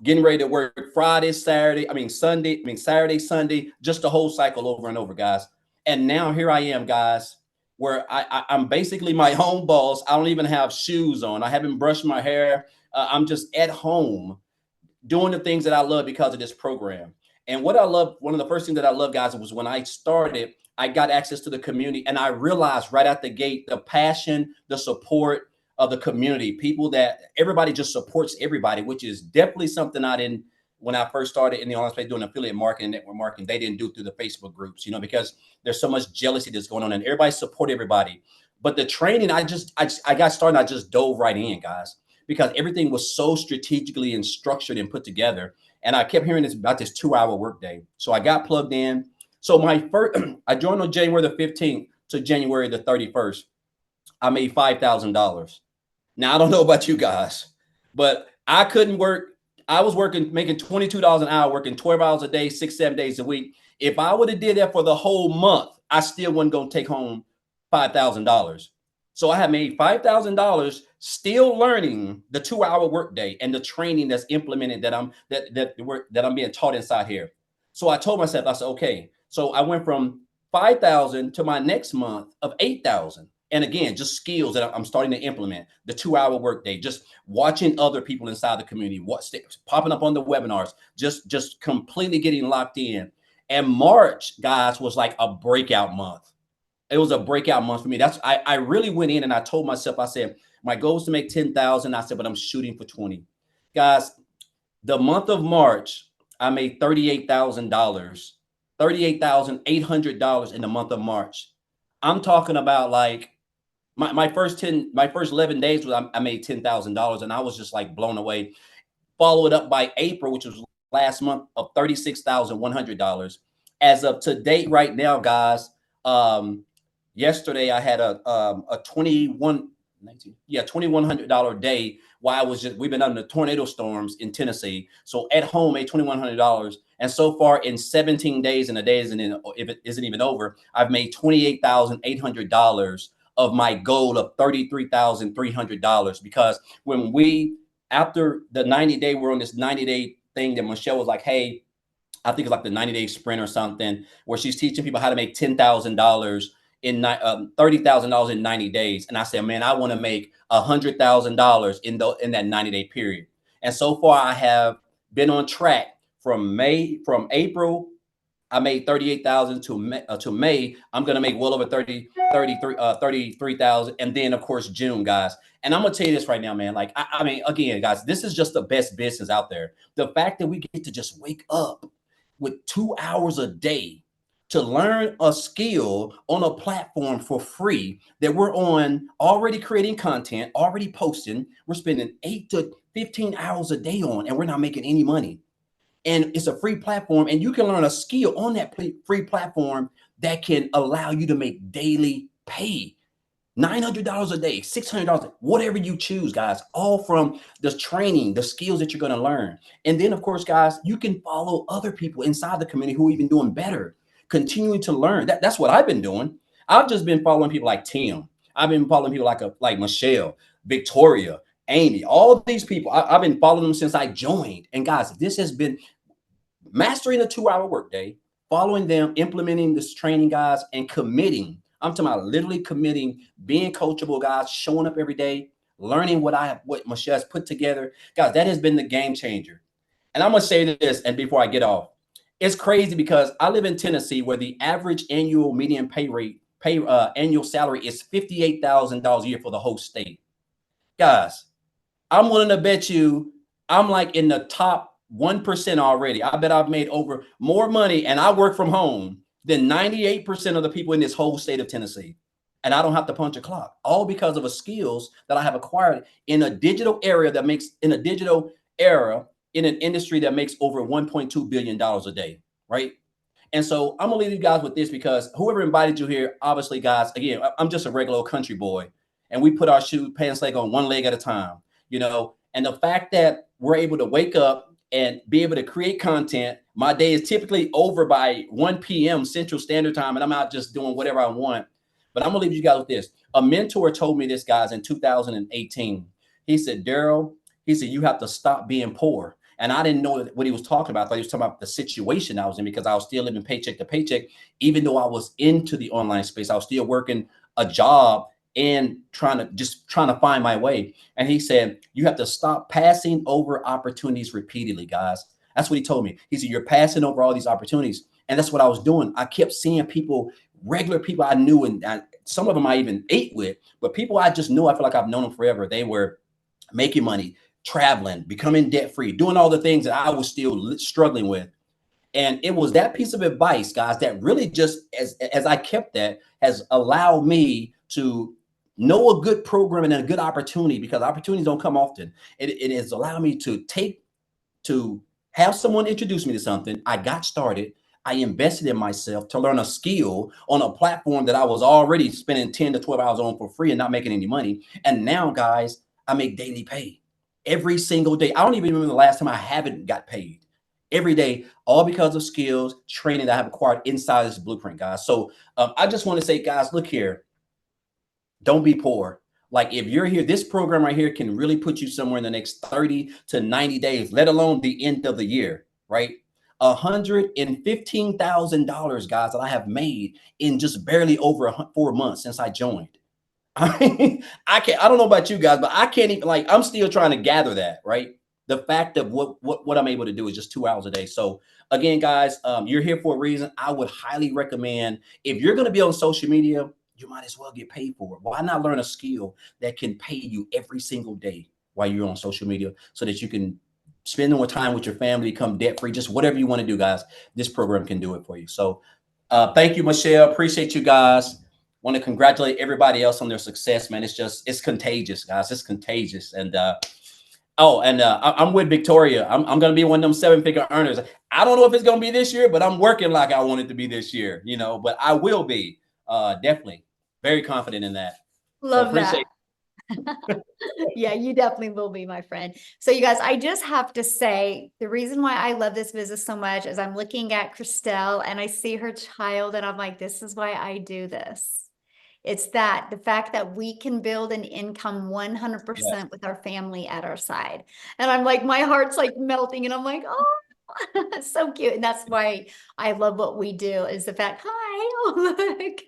getting ready to work Friday, Saturday, Sunday, just the whole cycle over and over, guys. And now here I am, guys, where I'm basically my own boss. I don't even have shoes on. I haven't brushed my hair. I'm just at home doing the things that I love because of this program. And what I love, one of the first things that I love, guys, was when I started, I got access to the community, and I realized right out the gate the passion, the support of the community, people that everybody just supports everybody, which is definitely something I didn't, when I first started in the online space doing affiliate marketing, network marketing, they didn't do through the Facebook groups, because there's so much jealousy that's going on and everybody support everybody. But the training, I got started, I just dove right in, guys, because everything was so strategically and structured and put together. And I kept hearing this about this 2-hour workday. So I got plugged in. So my first, I joined on January the 15th to January the 31st. I made $5,000. Now, I don't know about you guys, but I couldn't work. I was making $22 an hour, working 12 hours a day, 6-7 days a week. If I would have did that for the whole month, I still wasn't going to take home $5,000. So I had made $5,000 still learning the 2-hour workday and the training that's implemented that I'm being taught inside here. So I told myself, I said, okay. So I went from 5,000 to my next month of 8,000. And again, just skills that I'm starting to implement. The 2-hour workday, just watching other people inside the community, popping up on the webinars, just completely getting locked in. And March, guys, was like a breakout month. It was a breakout month for me. I really went in and I told myself, I said, my goal is to make 10,000. I said, but I'm shooting for 20. Guys, the month of March, I made $38,000, $38,800 in the month of March. I'm talking about like my first 11 days I made $10,000 and I was just like blown away. Followed up by April, which was last month, of $36,100. As of to date right now, guys, yesterday I had a $2,100 day while we've been under tornado storms in Tennessee. So at home, made $2,100. And so far in 17 days, and the day if it isn't even over, I've made $28,800 of my goal of $33,300. Because after the 90-day, we're on this 90-day thing that Michelle was like, hey, I think it's like the 90-day sprint or something, where she's teaching people how to make $10,000 in $30,000 in 90 days. And I said, man, I want to make $100,000 in that 90-day period. And so far I have been on track from April. I made 38,000 to May. I'm going to make well over 33,000. And then of course, June, guys. And I'm going to tell you this right now, man. Like, I mean, again, guys, this is just the best business out there. The fact that we get to just wake up with 2 hours a day to learn a skill on a platform for free that we're on, already creating content, already posting. We're spending 8 to 15 hours a day on, and we're not making any money. And it's a free platform, and you can learn a skill on that free platform that can allow you to make daily pay. $900 a day, $600, whatever you choose, guys, all from the training, the skills that you're going to learn. And then, of course, guys, you can follow other people inside the community who are even doing better, continuing to learn. That's what I've been doing. I've just been following people like Tim. I've been following people like Michelle, Victoria, Amy, all of these people. I've been following them since I joined. And guys, this has been mastering a 2-hour workday, following them, implementing this training, guys, and committing. I'm talking about literally committing, being coachable, guys, showing up every day, learning what Michelle has put together. Guys, that has been the game changer. And I'm going to say this, and before I get off, it's crazy because I live in Tennessee where the average annual median annual salary is $58,000 a year for the whole state. Guys, I'm willing to bet you I'm like in the top 1% already. I bet I've made more money, and I work from home, than 98% of the people in this whole state of Tennessee. And I don't have to punch a clock, all because of the skills that I have acquired in a digital era in an industry that makes over $1.2 billion a day, right? And so I'm gonna leave you guys with this, because whoever invited you here, obviously, guys, again, I'm just a regular old country boy, and we put our pants leg on one leg at a time, and And the fact that we're able to wake up and be able to create content, my day is typically over by 1 p.m. Central Standard Time, and I'm out just doing whatever I want. But I'm gonna leave you guys with this. A mentor told me this, guys, in 2018. He said, Daryl, he said, you have to stop being poor. And I didn't know what he was talking about. I thought he was talking about the situation I was in, because I was still living paycheck to paycheck. Even though I was into the online space, I was still working a job and trying to find my way. And he said, you have to stop passing over opportunities repeatedly, guys. That's what he told me. He said, you're passing over all these opportunities. And that's what I was doing. I kept seeing people, regular people I knew, and some of them I even ate with, but people I just knew, I feel like I've known them forever. They were making money, traveling, becoming debt free, doing all the things that I was still struggling with. And it was that piece of advice, guys, that really just, as I kept that, has allowed me to know a good program and a good opportunity, because opportunities don't come often. It has allowed me to have someone introduce me to something. I got started. I invested in myself to learn a skill on a platform that I was already spending 10 to 12 hours on for free and not making any money. And now, guys, I make daily pay every single day. I don't even remember the last time I haven't got paid. Every day, all because of skills, training that I have acquired inside this blueprint, guys. So I just want to say, guys, look here, don't be poor. Like, if you're here, this program right here can really put you somewhere in the next 30 to 90 days, let alone the end of the year, right? $115,000, guys, that I have made in just barely over 4 months since I joined. I mean, I don't know about you guys, but I can't even, like, I'm still trying to gather that, right? The fact of what I'm able to do is just 2 hours a day. So again, guys, you're here for a reason. I would highly recommend, if you're going to be on social media, you might as well get paid for it. Why not learn a skill that can pay you every single day while you're on social media, so that you can spend more time with your family, become debt free, just whatever you want to do, guys. This program can do it for you. So thank you, Michelle. Appreciate you guys. Want to congratulate everybody else on their success, man. It's contagious, guys. It's contagious. And I'm with Victoria. I'm going to be one of them 7-figure earners. I don't know if it's going to be this year, but I'm working like I want it to be this year, but I will be definitely very confident in that. Love that. Yeah, you definitely will be, my friend. So you guys, I just have to say, the reason why I love this business so much is I'm looking at Christelle and I see her child and I'm like, this is why I do this. It's the fact that we can build an income 100% with our family at our side. And I'm like, my heart's like melting and I'm like, oh, so cute. And that's why I love what we do, is the fact, hi, oh, look,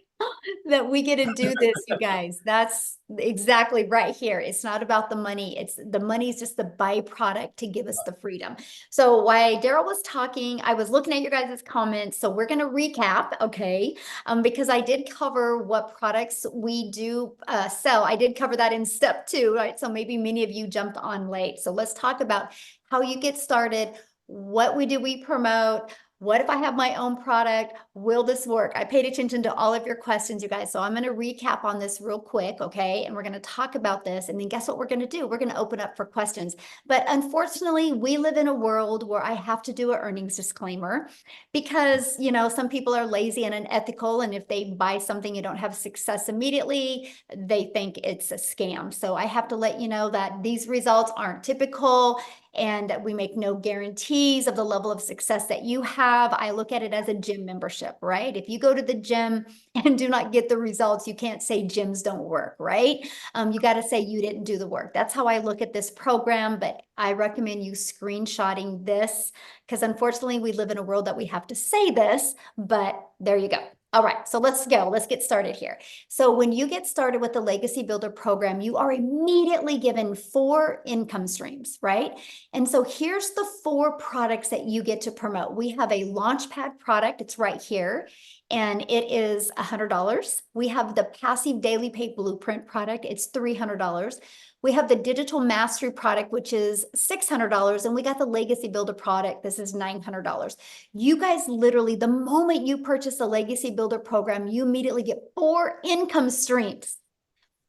that we get to do this, you guys. That's exactly right here. It's not about the money. The money is just the byproduct to give us the freedom. So while Daryl was talking, I was looking at your guys' comments. So we're going to recap, okay? Because I did cover what products we do sell. I did cover that in step 2, right? So maybe many of you jumped on late. So let's talk about how you get started, what we promote. What if I have my own product? Will this work? I paid attention to all of your questions, you guys. So I'm going to recap on this real quick, okay? And we're going to talk about this. And then guess what we're going to do? We're going to open up for questions. But unfortunately, we live in a world where I have to do an earnings disclaimer because, some people are lazy and unethical. And if they buy something and don't have success immediately, they think it's a scam. So I have to let you know that these results aren't typical. And we make no guarantees of the level of success that you have. I look at it as a gym membership, right? If you go to the gym and do not get the results, you can't say gyms don't work, right? You got to say you didn't do the work. That's how I look at this program, but I recommend you screenshotting this because unfortunately we live in a world that we have to say this, but there you go. All right, so let's go. Let's get started here. So when you get started with the Legacy Builder program, you are immediately given 4 income streams, right? And so here's the 4 products that you get to promote. We have a Launchpad product. It's right here. And it is $100. We have the Passive Daily Pay Blueprint product. It's $300. We have the Digital Mastery product, which is $600. And we got the Legacy Builder product. This is $900. You guys literally, the moment you purchase the Legacy Builder program, you immediately get 4 income streams.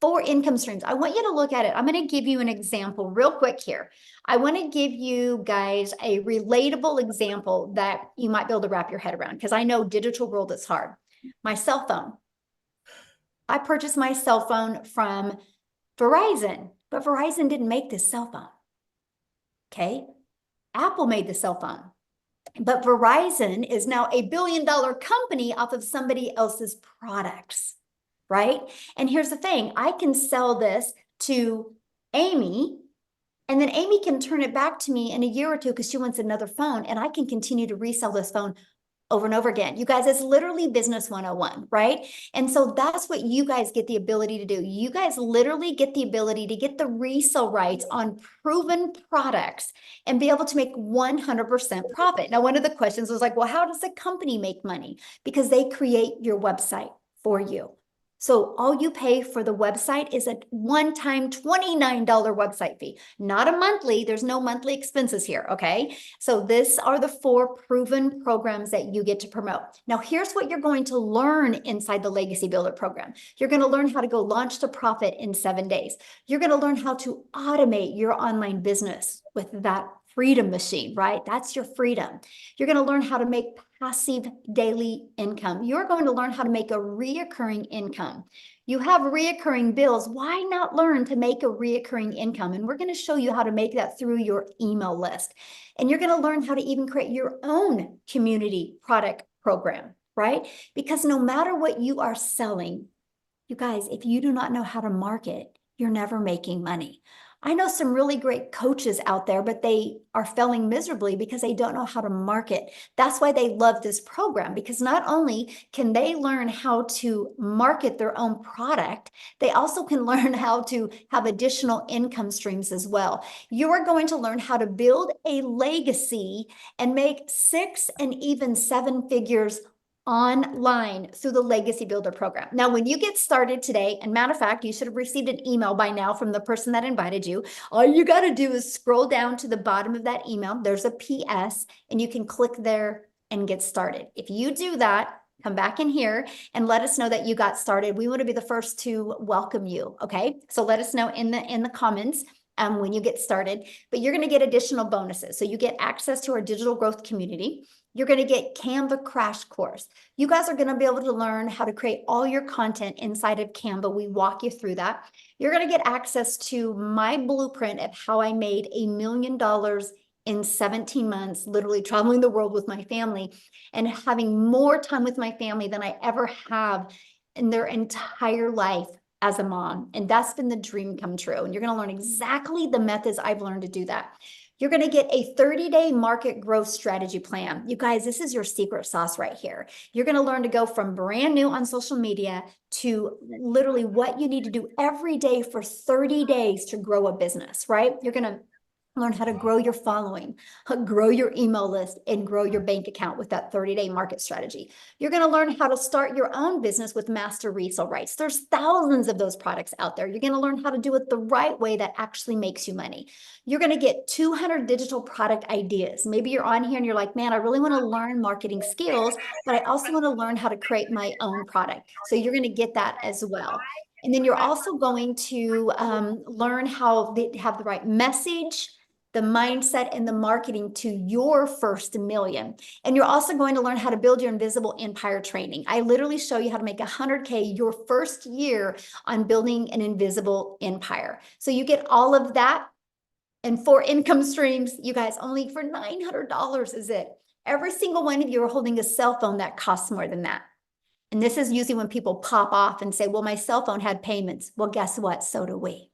4 income streams. I want you to look at it. I'm going to give you an example real quick here. I want to give you guys a relatable example that you might be able to wrap your head around because I know digital world is hard. My cell phone. I purchased my cell phone from Verizon, but Verizon didn't make this cell phone. Okay. Apple made the cell phone, but Verizon is now a billion-dollar company off of somebody else's products, right? And here's the thing, I can sell this to Amy, and then Amy can turn it back to me in a year or two because she wants another phone, and I can continue to resell this phone over and over again. You guys, it's literally business 101, right? And so that's what you guys get the ability to do. You guys literally get the ability to get the resale rights on proven products and be able to make 100% profit. Now, one of the questions was like, well, how does the company make money? Because they create your website for you. So all you pay for the website is a one-time $29 website fee, not a monthly. There's no monthly expenses here, okay? So these are the 4 proven programs that you get to promote. Now, here's what you're going to learn inside the Legacy Builder program. You're going to learn how to go launch to profit in 7 days. You're going to learn how to automate your online business with that freedom machine, right? That's your freedom. You're going to learn how to make passive daily income. You're going to learn how to make a reoccurring income. You have reoccurring bills. Why not learn to make a reoccurring income? And we're going to show you how to make that through your email list. And you're going to learn how to even create your own community product program, right? Because no matter what you are selling, you guys, if you do not know how to market, you're never making money. I know some really great coaches out there, but they are failing miserably because they don't know how to market. That's why they love this program, because not only can they learn how to market their own product, they also can learn how to have additional income streams as well. You are going to learn how to build a legacy and make 6 and even 7 figures online through the Legacy Builder program. Now, when you get started today, and matter of fact, you should have received an email by now from the person that invited you. All you got to do is scroll down to the bottom of that email. There's a PS, and you can click there and get started. If you do that, come back in here and let us know that you got started. We want to be the first to welcome you. Okay, so let us know in the comments when you get started. But you're going to get additional bonuses. So you get access to our digital growth community. You're going to get Canva crash course. You guys are going to be able to learn how to create all your content inside of Canva. We walk you through that. You're going to get access to my blueprint of how I made $1 million in 17 months, literally traveling the world with my family and having more time with my family than I ever have in their entire life as a mom. And that's been the dream come true. And you're going to learn exactly the methods I've learned to do that. You're going to get a 30-day market growth strategy plan. You guys, this is your secret sauce right here. You're going to learn to go from brand new on social media to literally what you need to do every day for 30 days to grow a business, right? You're going to learn how to grow your following, grow your email list, and grow your bank account with that 30-day market strategy. You're going to learn how to start your own business with master resale rights. There's thousands of those products out there. You're going to learn how to do it the right way that actually makes you money. You're going to get 200 digital product ideas. Maybe you're on here and you're like, man, I really want to learn marketing skills, but I also want to learn how to create my own product. So you're going to get that as well. And then you're also going to learn how they have the right message, the mindset, and the marketing to your first million. And you're also going to learn how to build your invisible empire training. I literally show you how to make 100K your first year on building an invisible empire. So you get all of that and 4 income streams, you guys, only for $900 is it. Every single one of you are holding a cell phone that costs more than that. And this is usually when people pop off and say, well, my cell phone had payments. Well, guess what? So do we.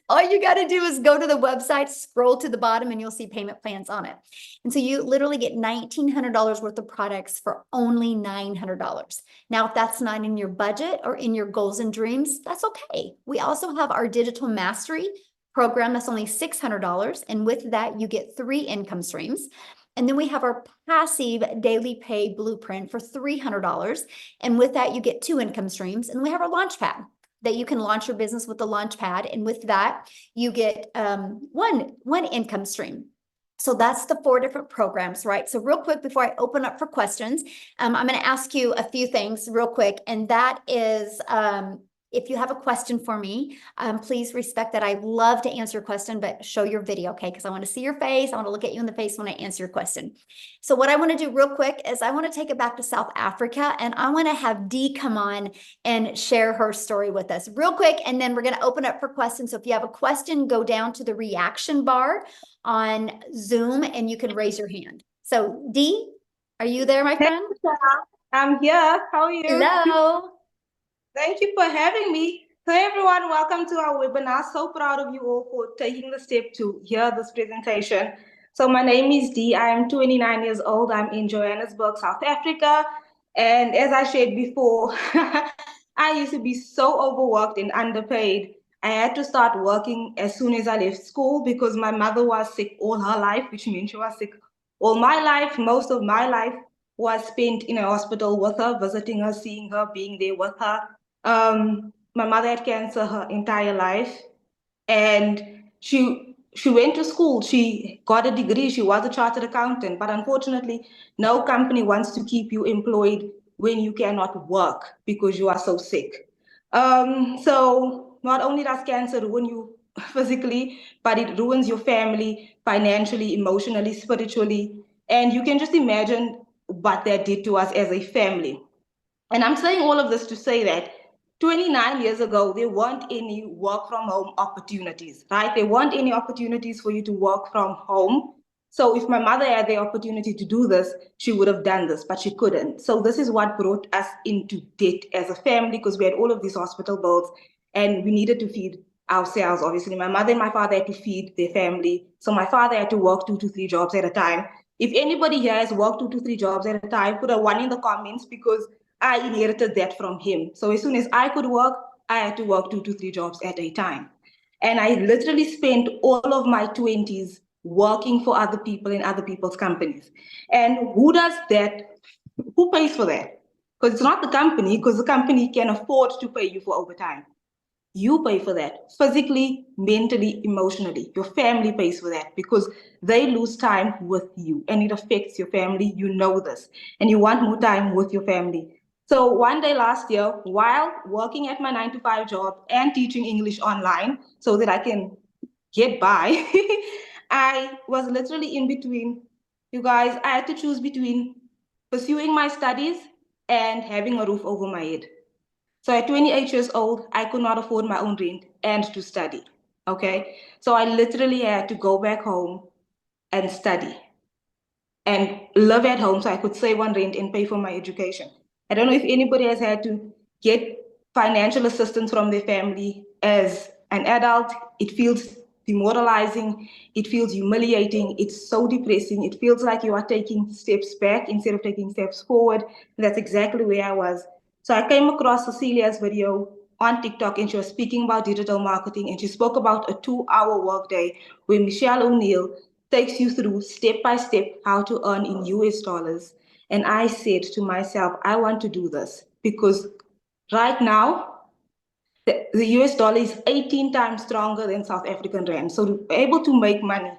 All you got to do is go to the website, scroll to the bottom, and you'll see payment plans on it. And so you literally get $1,900 worth of products for only $900. Now, if that's not in your budget or in your goals and dreams, that's okay. We also have our digital mastery program that's only $600. And with that, you get 3 income streams. And then we have our passive daily pay blueprint for $300. And with that, you get 2 income streams. And we have our launch pad that you can launch your business with the launch pad. And with that, you get one income stream. So that's the 4 different programs, right? So real quick, before I open up for questions, I'm going to ask you a few things real quick. And that is, if you have a question for me, please respect that. I love to answer your question, but show your video, okay? Because I want to see your face. I want to look at you in the face when I answer your question. So what I want to do real quick is I want to take it back to South Africa, and I want to have Dee come on and share her story with us real quick, and then we're going to open up for questions. So if you have a question, go down to the reaction bar on Zoom, and you can raise your hand. So Dee, are you there, my friend? I'm here. How are you? Hello. Thank you for having me. So everyone, welcome to our webinar. So proud of you all for taking the step to hear this presentation. So my name is Dee. I am 29 years old. I'm in Johannesburg, South Africa. And as I shared before, I used to be so overworked and underpaid. I had to start working as soon as I left school because my mother was sick all her life, which means she was sick all my life. Most of my life was spent in a hospital with her, visiting her, seeing her, being there with her. My mother had cancer her entire life, and she went to school. She got a degree. She was a chartered accountant, but unfortunately, no company wants to keep you employed when you cannot work because you are so sick. So not only does cancer ruin you physically, but it ruins your family financially, emotionally, spiritually, and you can just imagine what that did to us as a family. And I'm saying all of this to say that 29 years ago, there weren't any work from home opportunities, right? There weren't any opportunities for you to work from home. So if my mother had the opportunity to do this, she would have done this, but she couldn't. So this is what brought us into debt as a family, because we had all of these hospital bills and we needed to feed ourselves. Obviously, my mother and my father had to feed their family. So my father had to work 2 to 3 jobs at a time. If anybody here has worked 2 to 3 jobs at a time, put a 1 in the comments, because I inherited that from him. So as soon as I could work, I had to work 2 to 3 jobs at a time. And I literally spent all of my 20s working for other people in other people's companies. And who does that? Who pays for that? Because it's not the company, because the company can afford to pay you for overtime. You pay for that physically, mentally, emotionally. Your family pays for that because they lose time with you and it affects your family. You know this, and you want more time with your family. So one day last year, while working at my 9 to 5 job and teaching English online so that I can get by, I was literally in between. You guys, I had to choose between pursuing my studies and having a roof over my head. So at 28 years old, I could not afford my own rent and to study. Okay. So I literally had to go back home and study and live at home so I could save on rent and pay for my education. I don't know if anybody has had to get financial assistance from their family as an adult. It feels demoralizing. It feels humiliating. It's so depressing. It feels like you are taking steps back instead of taking steps forward. And that's exactly where I was. So I came across Cecilia's video on TikTok, and she was speaking about digital marketing, and she spoke about a 2-hour workday where Michelle O'Neill takes you through step by step how to earn in US dollars. And I said to myself, I want to do this because right now, the US dollar is 18 times stronger than South African rand. So to be able to make money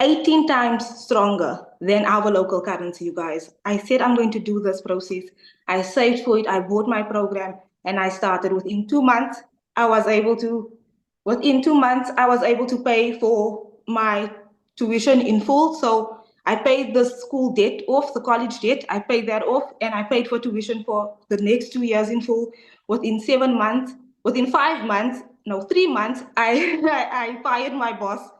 18 times stronger than our local currency, you guys. I said I'm going to do this process. I saved for it. I bought my program and I started. Within 2 months, I was able to pay for my tuition in full. So I paid the school debt off, the college debt. I paid that off, and I paid for tuition for the next 2 years in full. Within 7 months, within 5 months, no, 3 months, I fired my boss.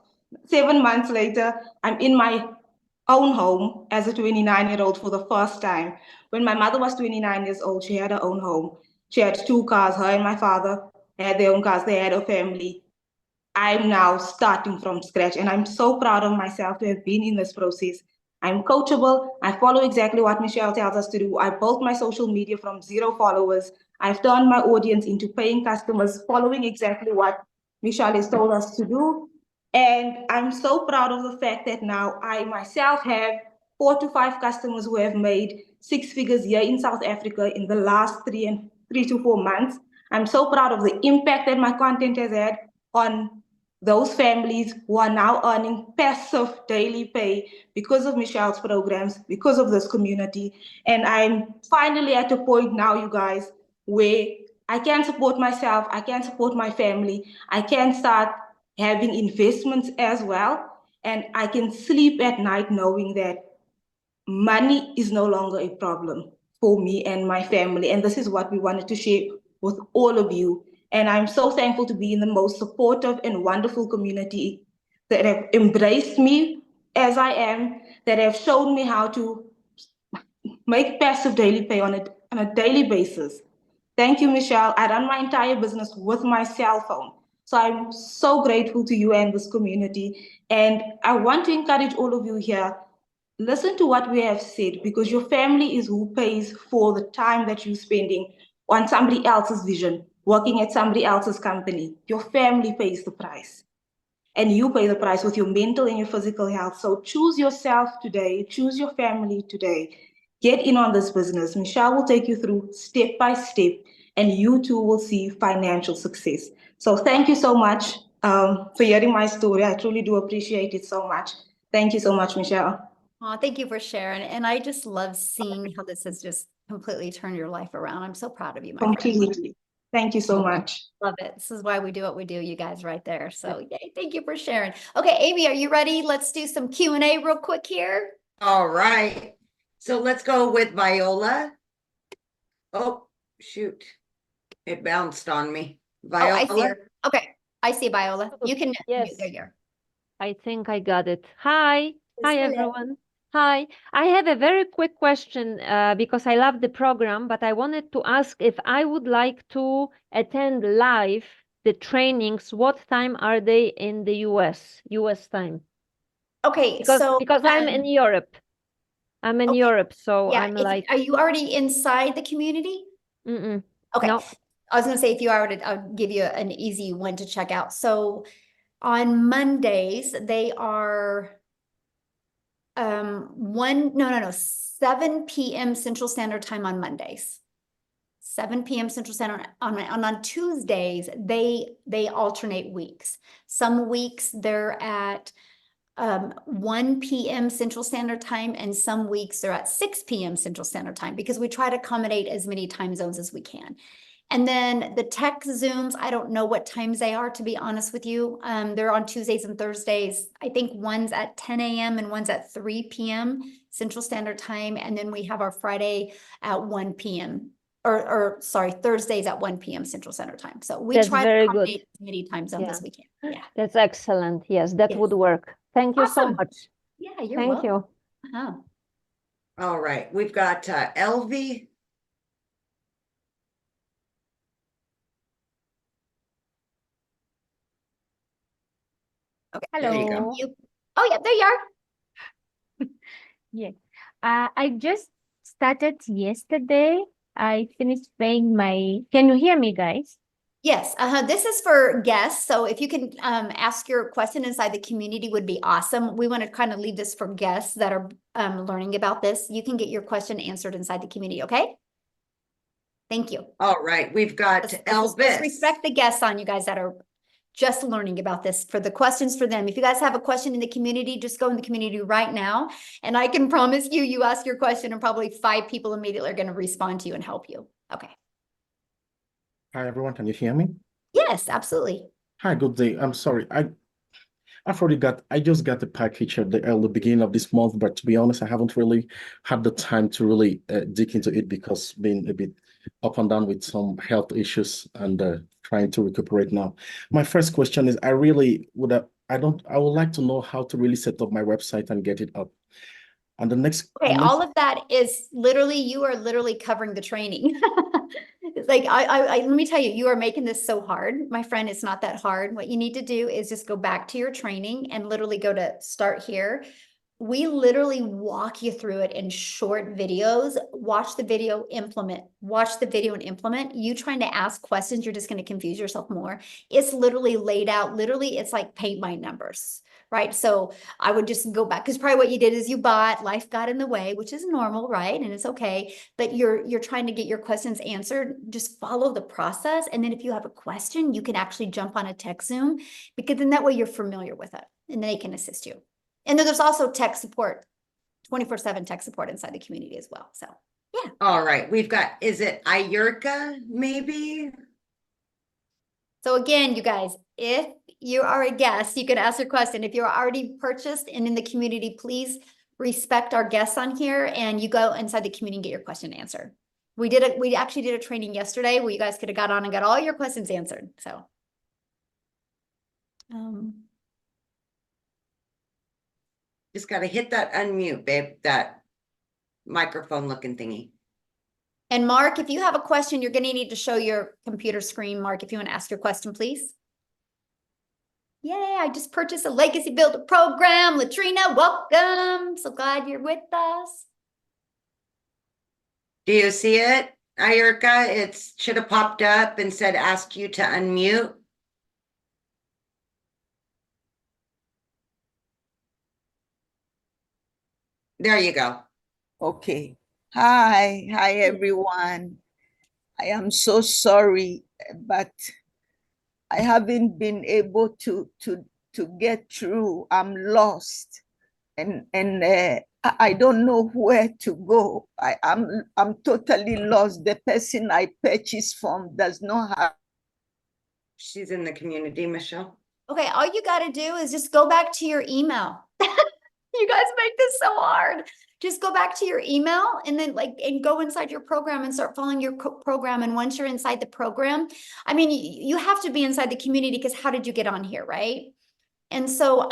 7 months later, I'm in my own home as a 29-year-old for the first time. When my mother was 29 years old, she had her own home. She had 2 cars. Her and my father had their own cars. They had a family. I'm now starting from scratch, and I'm so proud of myself to have been in this process. I'm coachable. I follow exactly what Michelle tells us to do. I built my social media from 0 followers. I've turned my audience into paying customers, following exactly what Michelle has told us to do. And I'm so proud of the fact that now I myself have 4 to 5 customers who have made 6 figures here in South Africa in the last 3 to 4 months. I'm so proud of the impact that my content has had on those families who are now earning passive daily pay because of Michelle's programs, because of this community. And I'm finally at a point now, you guys, where I can support myself, I can support my family, I can start having investments as well, and I can sleep at night knowing that money is no longer a problem for me and my family. And this is what we wanted to share with all of you. And I'm so thankful to be in the most supportive and wonderful community that have embraced me as I am, that have shown me how to make passive daily pay on a daily basis. Thank you, Michelle. I run my entire business with my cell phone. So I'm so grateful to you and this community. And I want to encourage all of you here, listen to what we have said, because your family is who pays for the time that you're spending on somebody else's vision, working at somebody else's company. Your family pays the price. And you pay the price with your mental and your physical health. So choose yourself today, choose your family today. Get in on this business. Michelle will take you through step by step, and you too will see financial success. So thank you so much for hearing my story. I truly do appreciate it so much. Thank you so much, Michelle. Oh, thank you for sharing. And I just love seeing how this has just completely turned your life around. I'm so proud of you, my friend. Completely. Thank you so much. Love it. This is why we do what we do, you guys right there. So yay, thank you for sharing. Okay, Amy, are you ready? Let's do some Q&A real quick here. All right. So let's go with Viola. Oh, shoot. It bounced on me. Viola. Oh, I see her. Okay, I see Viola. You can, Yes. there you are. I think I got it. Hi. Hi, Hello. everyone. Hi. I have a very quick question because I love the program, but I wanted to ask if I would like to attend live the trainings. What time are they in the US time? Okay, Because so I'm in Europe. I'm in okay. Europe, so Yeah, I'm like, are you already inside the community? mm-mm. Okay. No. I was gonna say if you are, I'll give you an easy one to check out. So on Mondays, they are 7 p.m. Central Standard Time on Mondays. 7 p.m. Central Standard on Tuesdays, they alternate weeks. Some weeks they're at 1 p.m. Central Standard Time, and some weeks they're at 6 p.m. Central Standard Time, because we try to accommodate as many time zones as we can. And then the tech Zooms, I don't know what times they are, to be honest with you. They're on Tuesdays and Thursdays. I think one's at 10 a.m. and one's at 3 p.m. Central Standard Time. And then we have our Friday at 1 p.m. or sorry, Thursdays at 1 p.m. Central Standard Time. So we That's try to very good. accommodate as many time zones Yeah. as we can. Yeah. That's excellent. Yes, that Yes. would work. Thank you so Awesome. much. Yeah, you're Thank welcome. you. Uh-huh. All right. We've got Elvie. Okay. There you go. Hello. Oh, yeah, there you are. Yes. I just started yesterday. I finished paying my. Can you hear me, guys? Yes, this is for guests. So if you can ask your question inside the community would be awesome. We want to kind of leave this for guests that are learning about this. You can get your question answered inside the community, okay? Thank you. All right. We've got Let's Elvis. respect the guests on you guys that are just learning about this, for the questions for them. If you guys have a question in the community, just go in the community right now. And I can promise you, you ask your question and probably 5 people immediately are going to respond to you and help you. Okay. Hi everyone, can you hear me? Yes, absolutely. Hi, good day. I'm sorry. I just got the package at the beginning of this month, but to be honest, I haven't really had the time to really dig into it because being a bit up and down with some health issues and trying to recuperate now. My first question is, I would like to know how to really set up my website and get it up. And the next, Okay, all of that is literally, you are literally covering the training. It's like, let me tell you, you are making this so hard. My friend, it's not that hard. What you need to do is just go back to your training and literally go to start here. We literally walk you through it in short videos. Watch the video, implement. Watch the video and implement. You trying to ask questions, you're just going to confuse yourself more. It's literally laid out. Literally, it's like paint by numbers, right? So I would just go back, because probably what you did is you bought, life got in the way, which is normal, right? And it's okay. But you're trying to get your questions answered. Just follow the process. And then if you have a question, you can actually jump on a tech Zoom, because then that way you're familiar with it and they can assist you. And then there's also tech support, 24/7 tech support inside the community as well. So Yeah. All right, we've got, is it Ayurka, maybe? So again, you guys, if you are a guest, you can ask your question. If you're already purchased and in the community, please respect our guests on here and you go inside the community and get your question answered. We actually did a training yesterday where you guys could have got on and got all your questions answered. So Just gotta hit that unmute, babe, that microphone looking thingy. and Mark, if you have a question, you're gonna need to show your computer screen, Mark, if you want to ask your question, please. Yay, I just purchased a Legacy Builder program. Latrina, welcome. So glad you're with us. Do you see it, Ayurka? It should have popped up and said, ask you to unmute. There you go. Okay. Hi everyone. I am so sorry, but I haven't been able to get through. I'm lost, and I don't know where to go. I'm totally lost. The person I purchased from does not have. She's in the community, Michelle. Okay, all you got to do is just go back to your email. You guys make this so hard. Just go back to your email and then and go inside your program and start following your program. And once you're inside the program, I mean, you have to be inside the community because how did you get on here, right? And so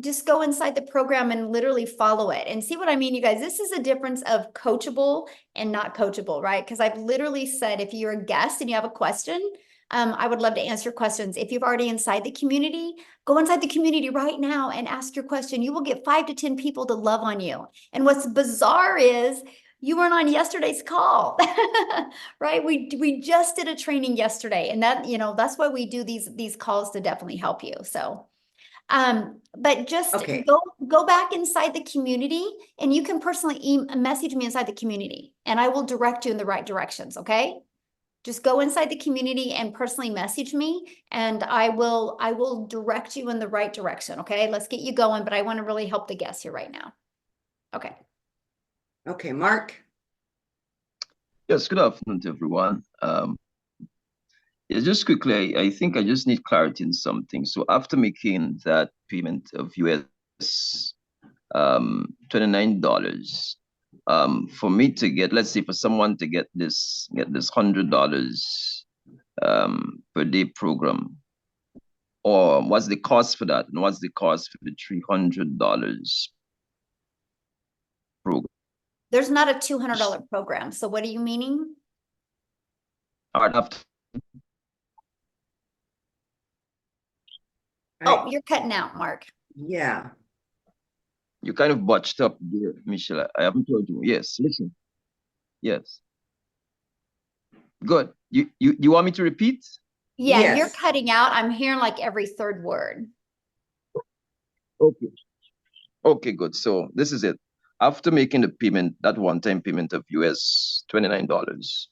just go inside the program and literally follow it and see what I mean, you guys. This is a difference of coachable and not coachable, right? Because I've literally said, if you're a guest and you have a question, I would love to answer questions. If you've already inside the community, go inside the community right now and ask your question. You will get 5 to 10 people to love on you. And what's bizarre is you weren't on yesterday's call, right? We just did a training yesterday, and that, that's why we do these calls to definitely help you. So, but just go back inside the community, and you can personally message me inside the community, and I will direct you in the right directions. Okay. Just go inside the community and personally message me, and I will direct you in the right direction. Okay, let's get you going, but I want to really help the guests here right now. Okay. Okay, Mark. Yes, good afternoon to everyone. Yeah, just quickly, I think I just need clarity in something. So after making that payment of US $29, for me to get, let's say for someone to get this $100 per day program, or what's the cost for that, and what's the cost for the $300 program? There's not a $200 program. So what are you meaning? I'd have to. Oh, you're cutting out, Mark. Yeah. You kind of botched up there, Michelle. I haven't told you. Yes, listen. Yes. Good. You want me to repeat? Yeah, Yes. You're cutting out. I'm hearing like every third word. Okay. Okay, good. So this is it. After making the payment, that one-time payment of US $29,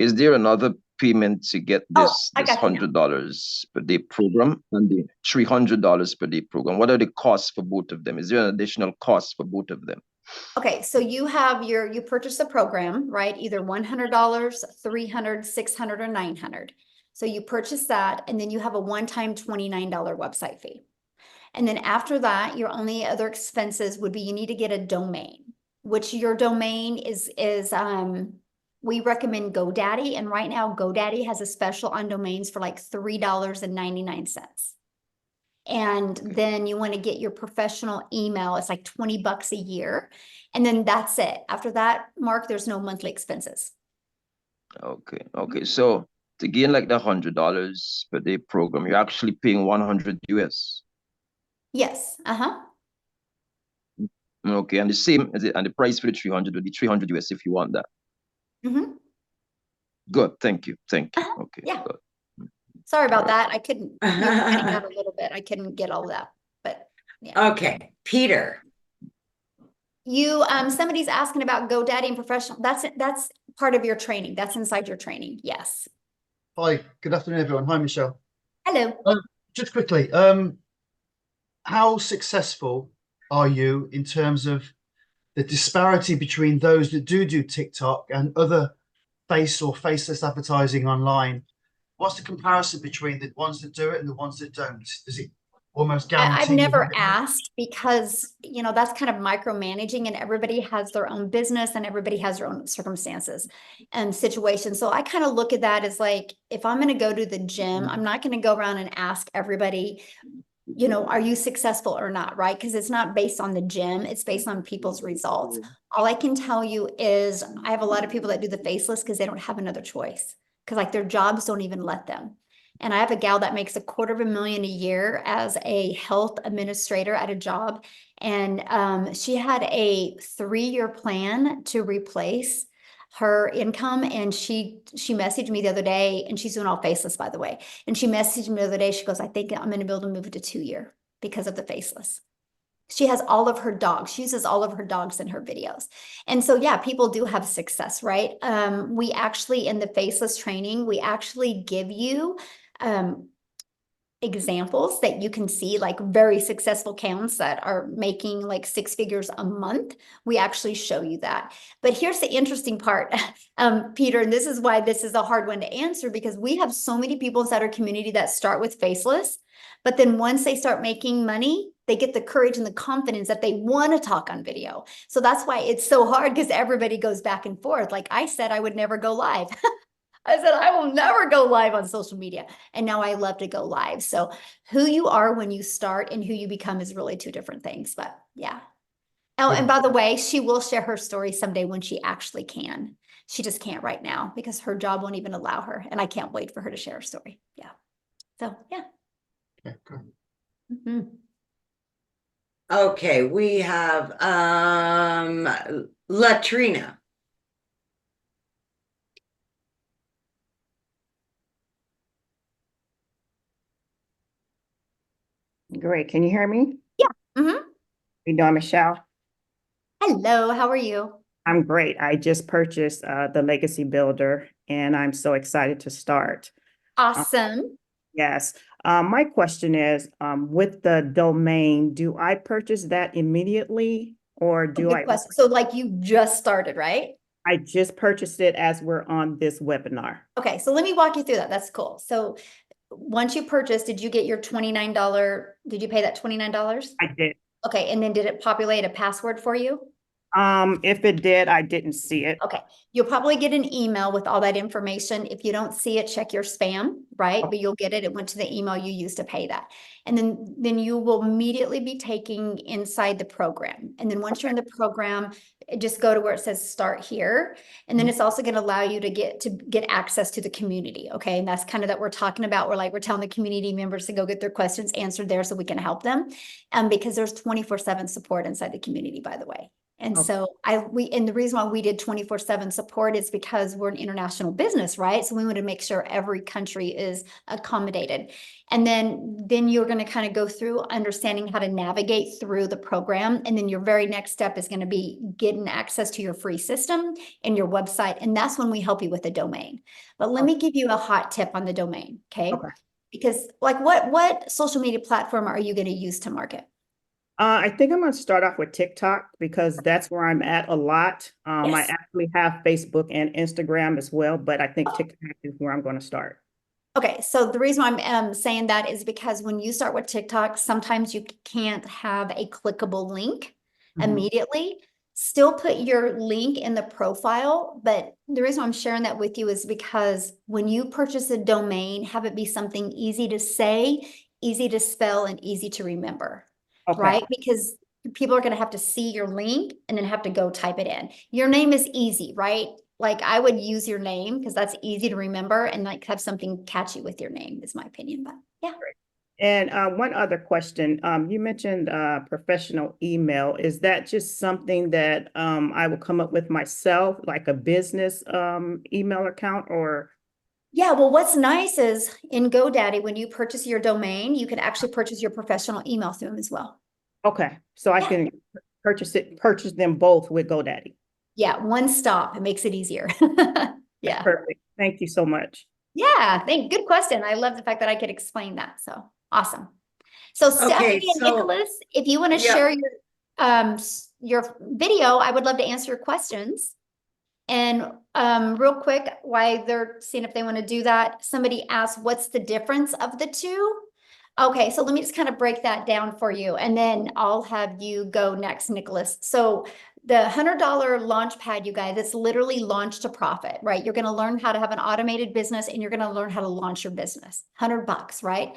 is there another payment to get this $100 per day program and the $300 per day program? What are the costs for both of them? Is there an additional cost for both of them? Okay, so you have you purchase a program, right? Either $100, $300, $600, or $900. So you purchase that, and then you have a one-time $29 website fee. And then after that, your only other expenses would be you need to get a domain, which your domain is we recommend GoDaddy. And right now GoDaddy has a special on domains for like $3.99. And then you want to get your professional email. It's like $20 a year. And then that's it. After that, Mark, there's no monthly expenses. Okay. Okay. So to gain like the $100 per day program, you're actually paying 100 US. Yes. Okay. And the same as it, and the price for the 300 would be 300 US if you want that. Mm-hmm. Good. Thank you. Thank you. Okay. Yeah. Good. Sorry about that. I couldn't, you were cutting out a little bit. I couldn't get all of that, but yeah. Okay, Peter. You, somebody's asking about GoDaddy and professional. That's part of your training. That's inside your training. Yes. Hi, good afternoon, everyone. Hi, Michelle. Hello. Just quickly, how successful are you in terms of the disparity between those that do TikTok and other face or faceless advertising online. What's the comparison between the ones that do it and the ones that don't? Does it almost I've guarantee? never asked because, you know, that's kind of micromanaging, and everybody has their own business and everybody has their own circumstances and situations. So I kind of look at that as like, if I'm going to go to the gym, I'm not going to go around and ask everybody, you know, are you successful or not, right? Because it's not based on the gym, it's based on people's results. All I can tell you is I have a lot of people that do the faceless because they don't have another choice, because like their jobs don't even let them. And I have a gal that makes $250,000 a year as a health administrator at a job. And she had a 3-year plan to replace her income. And she messaged me the other day, and she's doing all faceless, by the way. And she messaged me the other day. She goes, I think I'm going to be able to move it to 2-year because of the faceless. She has all of her dogs. She uses all of her dogs in her videos. And so, yeah, people do have success, right? We actually, in the faceless training, we actually give you examples that you can see, like very successful accounts that are making like 6 figures a month. We actually show you that. But here's the interesting part, Peter, and this is why this is a hard one to answer, because we have so many people inside our community that start with faceless, but then once they start making money, they get the courage and the confidence that they want to talk on video. So that's why it's so hard, because everybody goes back and forth. Like I said, I would never go live. I said, I will never go live on social media. And now I love to go live. So who you are when you start and who you become is really 2 different things. But yeah. Oh, and by the way, she will share her story someday when she actually can. She just can't right now because her job won't even allow her. And I can't wait for her to share her story. Yeah. So yeah. Okay, good. Mhm. Okay, we have Latrina. Great. Can you hear me? Yeah. Mm-hmm. You doing, Michelle? Hello, how are you? I'm great. I just purchased the Legacy Builder, and I'm so excited to start. Awesome. Yes. My question is, with the domain, do I purchase that immediately, or do Good I? question. So like you just started, right? I just purchased it as we're on this webinar. Okay, so let me walk you through that. That's cool. So once you purchased, did you get your $29? Did you pay that $29? I did. Okay, and then did it populate a password for you? If it did, I didn't see it. Okay, you'll probably get an email with all that information. If you don't see it, check your spam, right? But you'll get it. It went to the email you used to pay that. And then you will immediately be taking inside the program. And then once you're in the program, just go to where it says start here. And then it's also going to allow you to get access to the community. Okay. And that's kind of that we're talking about. We're telling the community members to go get their questions answered there so we can help them. Because there's 24/7 support inside the community, by the way. And so and the reason why we did 24/7 support is because we're an international business, right? So we want to make sure every country is accommodated. And then you're going to kind of go through understanding how to navigate through the program. And then your very next step is going to be getting access to your free system and your website. And that's when we help you with the domain. But let me give you a hot tip on the domain, okay? Because like what social media platform are you going to use to market? I think I'm going to start off with TikTok because that's where I'm at a lot. I actually have Facebook and Instagram as well, but I think TikTok is where I'm going to start. Okay, so the reason why I'm saying that is because when you start with TikTok, sometimes you can't have a clickable link immediately. Still put your link in the profile, but the reason I'm sharing that with you is because when you purchase a domain, have it be something easy to say, easy to spell, and easy to remember. Right? Because people are going to have to see your link and then have to go type it in. Your name is easy, right? Like I would use your name because that's easy to remember and like have something catchy with your name is my opinion, but yeah. And one other question, you mentioned professional email. Is that just something that I will come up with myself, like a business email account or? Yeah, well, what's nice is in GoDaddy, when you purchase your domain, you can actually purchase your professional email through them as well. Okay, so I can purchase them both with GoDaddy. Yeah, one stop. It makes it easier. Yeah. Perfect. Thank you so much. Yeah, good question. I love the fact that I could explain that. So awesome. So Stephanie and Nicholas, if you want to share your video, I would love to answer your questions. And real quick, while they're seeing if they want to do that, somebody asked, what's the difference of the two? Okay, so let me just kind of break that down for you, and then I'll have you go next, Nicholas. So the $100 launch pad, you guys, it's literally launch to profit, right? You're going to learn how to have an automated business, and you're going to learn how to launch your business. $100, right?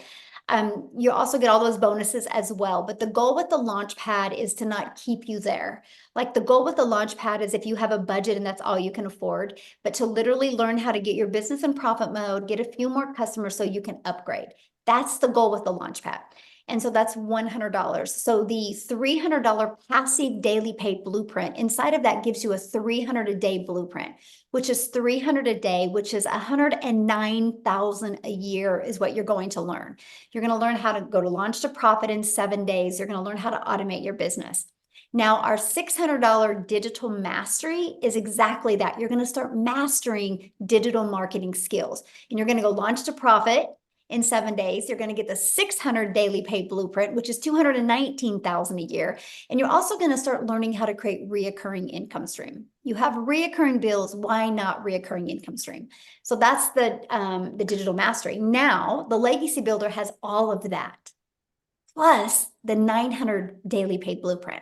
You also get all those bonuses as well. But the goal with the launch pad is to not keep you there. Like the goal with the launch pad is if you have a budget and that's all you can afford, but to literally learn how to get your business in profit mode, get a few more customers so you can upgrade. That's the goal with the launch pad. And so that's $100. So the $300 passive daily pay blueprint, inside of that gives you a 300 a day blueprint, which is 300 a day, which is 109,000 a year is what you're going to learn. You're going to learn how to go to launch to profit in 7 days. You're going to learn how to automate your business. Now, our $600 digital mastery is exactly that. You're going to start mastering digital marketing skills, and you're going to go launch to profit in 7 days. You're going to get the 600 daily pay blueprint, which is 219,000 a year. And you're also going to start learning how to create reoccurring income stream. You have reoccurring bills. Why not reoccurring income stream? So that's the digital mastery. Now, the legacy builder has all of that, plus the 900 daily pay blueprint,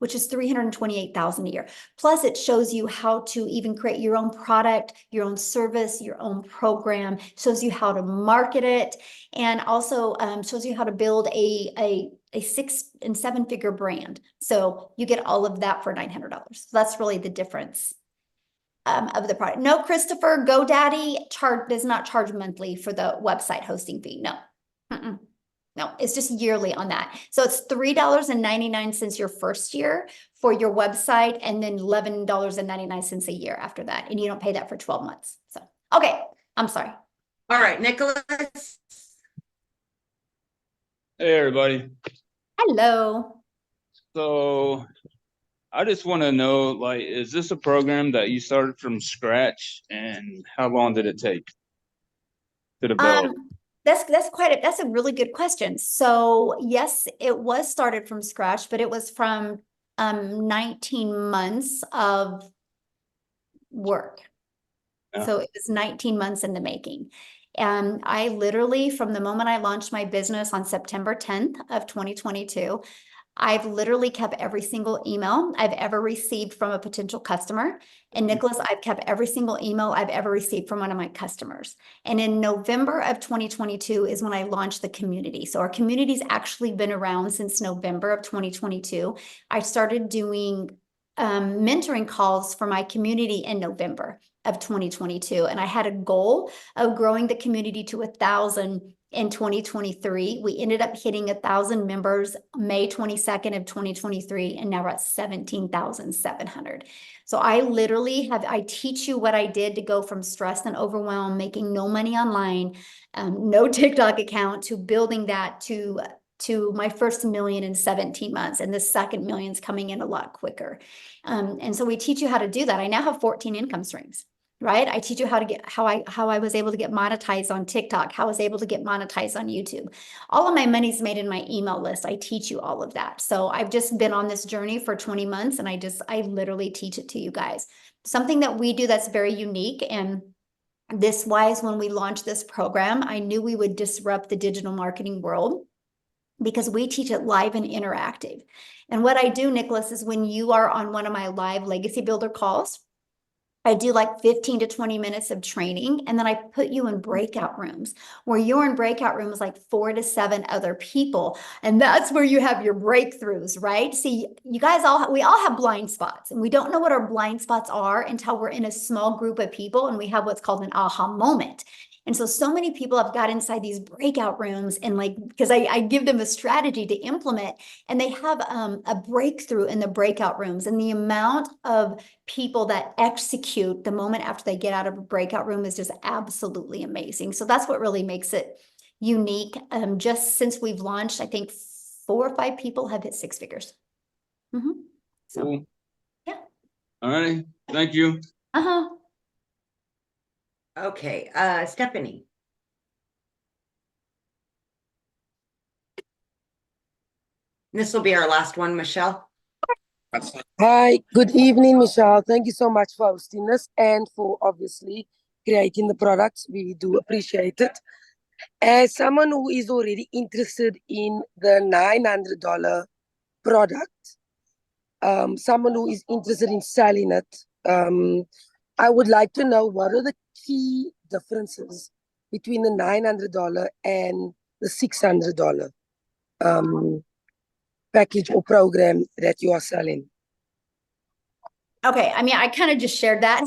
which is 328,000 a year. Plus it shows you how to even create your own product, your own service, your own program, shows you how to market it, and also shows you how to build a 6- and 7-figure brand. So you get all of that for $900. So that's really the difference of the product. No, Christopher, GoDaddy does not charge monthly for the website hosting fee. No. No, it's just yearly on that. So it's $3.99 your first year for your website, and then $11.99 a year after that. And you don't pay that for 12 months. So, okay, I'm sorry. All right, Nicholas. Hey, everybody. Hello. So I just want to know, like, is this a program that you started from scratch, and how long did it take to develop? That's a really good question. So yes, it was started from scratch, but it was from 19 months of work. Yeah. So it was 19 months in the making. And I literally, from the moment I launched my business on September 10th of 2022, I've literally kept every single email I've ever received from a potential customer. And Nicholas, I've kept every single email I've ever received from one of my customers. And in November of 2022 is when I launched the community. So our community's actually been around since November of 2022. I started doing mentoring calls for my community in November of 2022. And I had a goal of growing the community to 1,000 in 2023. We ended up hitting 1,000 members May 22nd of 2023, and now we're at 17,700. So I literally I teach you what I did to go from stress and overwhelm, making no money online, no TikTok account, to building that to my first million in 17 months. And the second million's coming in a lot quicker. And so we teach you how to do that. I now have 14 income streams. Right? I teach you how to get how I was able to get monetized on TikTok, how I was able to get monetized on YouTube. All of my money's made in my email list. I teach you all of that. So I've just been on this journey for 20 months, and I literally teach it to you guys. Something that we do that's very unique, and this wise, when we launched this program, I knew we would disrupt the digital marketing world, because we teach it live and interactive. And what I do, Nicholas, is when you are on one of my live legacy builder calls, I do like 15 to 20 minutes of training, and then I put you in breakout rooms where you're in breakout rooms like 4 to 7 other people. And that's where you have your breakthroughs, right? See, you guys we all have blind spots, and we don't know what our blind spots are until we're in a small group of people and we have what's called an aha moment. And so many people have got inside these breakout rooms, and like, because I give them a strategy to implement, and they have a breakthrough in the breakout rooms, and the amount of people that execute the moment after they get out of a breakout room is just absolutely amazing. So that's what really makes it unique. Just since we've launched, I think 4 or 5 people have hit 6 figures. So, cool. Yeah. All right. Thank you. Okay, Stephanie. This will be our last one, Michelle. Hi, good evening, Michelle. Thank you so much for hosting us and for obviously creating the products. We do appreciate it. As someone who is already interested in the $900 product, someone who is interested in selling it, I would like to know what are the key differences between the $900 and the $600 package or program that you are selling. Okay, I mean, I kind of just shared that.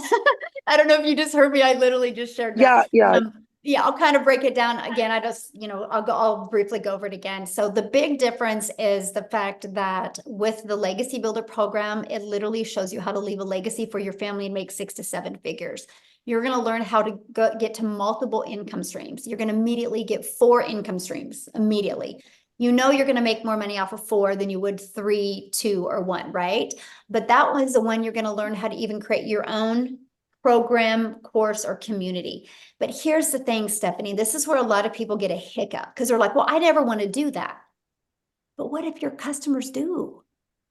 I don't know if you just heard me. I literally just shared that. Yeah. Yeah, I'll kind of break it down again. I'll briefly go over it again. So the big difference is the fact that with the Legacy Builder program, it literally shows you how to leave a legacy for your family and make 6 to 7 figures. You're going to learn how to get to multiple income streams. You're going to immediately get 4 income streams immediately. You know you're going to make more money off of 4 than you would 3, 2, or 1, right? But that was the one you're going to learn how to even create your own program, course, or community. But here's the thing, Stephanie, this is where a lot of people get a hiccup because they're like, well, I never want to do that. But what if your customers do?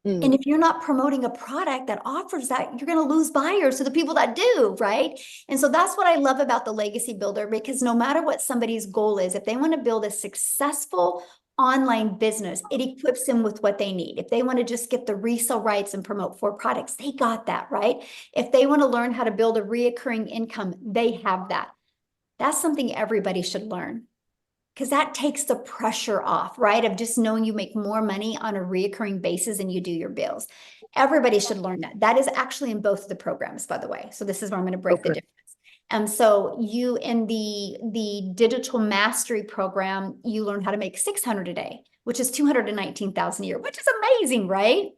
And if you're not promoting a product that offers that, you're going to lose buyers to the people that do, right? And so that's what I love about the Legacy Builder, because no matter what somebody's goal is, if they want to build a successful online business, it equips them with what they need. If they want to just get the resale rights and promote 4 products, they got that, right? If they want to learn how to build a reoccurring income, they have that. That's something everybody should learn, because that takes the pressure off, right? Of just knowing you make more money on a reoccurring basis and you do your bills. Everybody should learn that. That is actually in both of the programs, by the way. So this is where I'm going to break the difference. So you in the digital mastery program, you learn how to make 600 a day, which is 219,000 a year, which is amazing, right?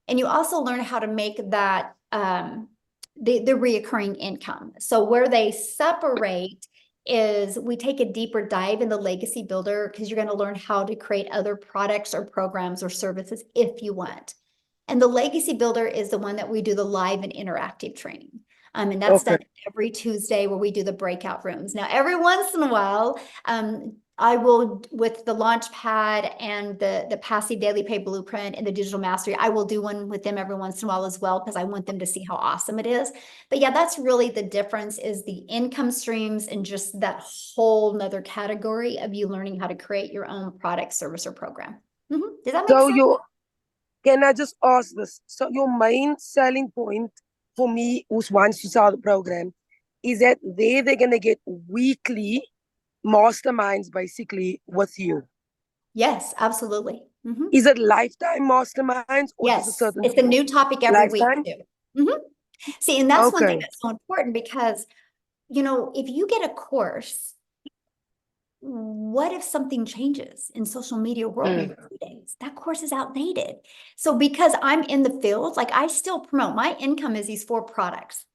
And you also learn how to make that the reoccurring income. So where they separate is we take a deeper dive in the Legacy Builder, because you're going to learn how to create other products or programs or services if you want. And the Legacy Builder is the one that we do the live and interactive training. And that's done every Tuesday, where we do the breakout rooms. Now, every once in a while, I will, with the launch pad and the passive daily pay blueprint and the digital mastery, I will do one with them every once in a while as well, because I want them to see how awesome it is. But yeah, that's really the difference, is the income streams and just that whole nother category of you learning how to create your own product, service, or program. Does that make sense? Can I just ask this? So your main selling point for me, who wants to sell the program, is that they're going to get weekly masterminds basically with you. Yes, absolutely. Is it lifetime masterminds or just a certain? It's a new topic every lifetime? week too. See, and that's one thing that's so important, because, if you get a course, what if something changes in social media world in 2 days? That course is outdated. So because I'm in the field, like, I still promote. My income is these 4 products.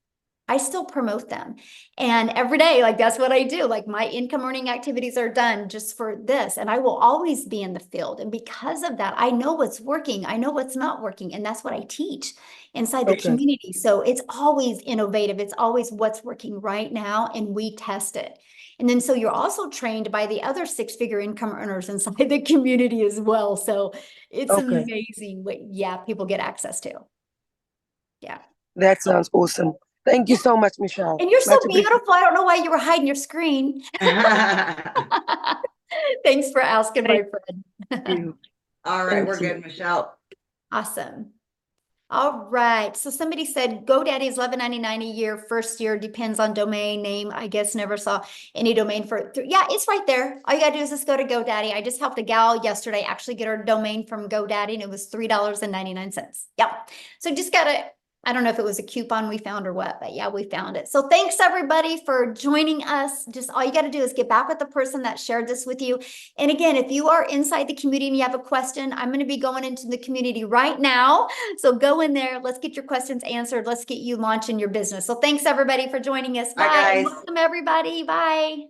I still promote them. And every day, like, that's what I do. Like, my income earning activities are done just for this. And I will always be in the field. And because of that, I know what's working. I know what's not working. And that's what I teach inside the community. So it's always innovative. It's always what's working right now. And we test it. And then, so you're also trained by the other 6-figure income earners inside the community as well. So it's amazing what, people get access to. Yeah. That sounds awesome. Thank you so much, Michelle. And you're so beautiful. I don't know why you were hiding your screen. Thanks for asking, my friend. All right, we're good, Michelle. Awesome. All right. So somebody said GoDaddy is $11.99 a year. First year depends on domain name. I guess never saw any domain for. Yeah, it's right there. All you gotta do is just go to GoDaddy. I just helped a gal yesterday actually get her domain from GoDaddy, and it was $3.99. Yep. So just gotta. I don't know if it was a coupon we found or what, but yeah, we found it. So thanks everybody for joining us. Just all you got to do is get back with the person that shared this with you. And again, if you are inside the community and you have a question, I'm going to be going into the community right now. So go in there. Let's get your questions answered. Let's get you launching your business. So thanks everybody for joining us. Bye. Bye, guys. Welcome everybody. Bye.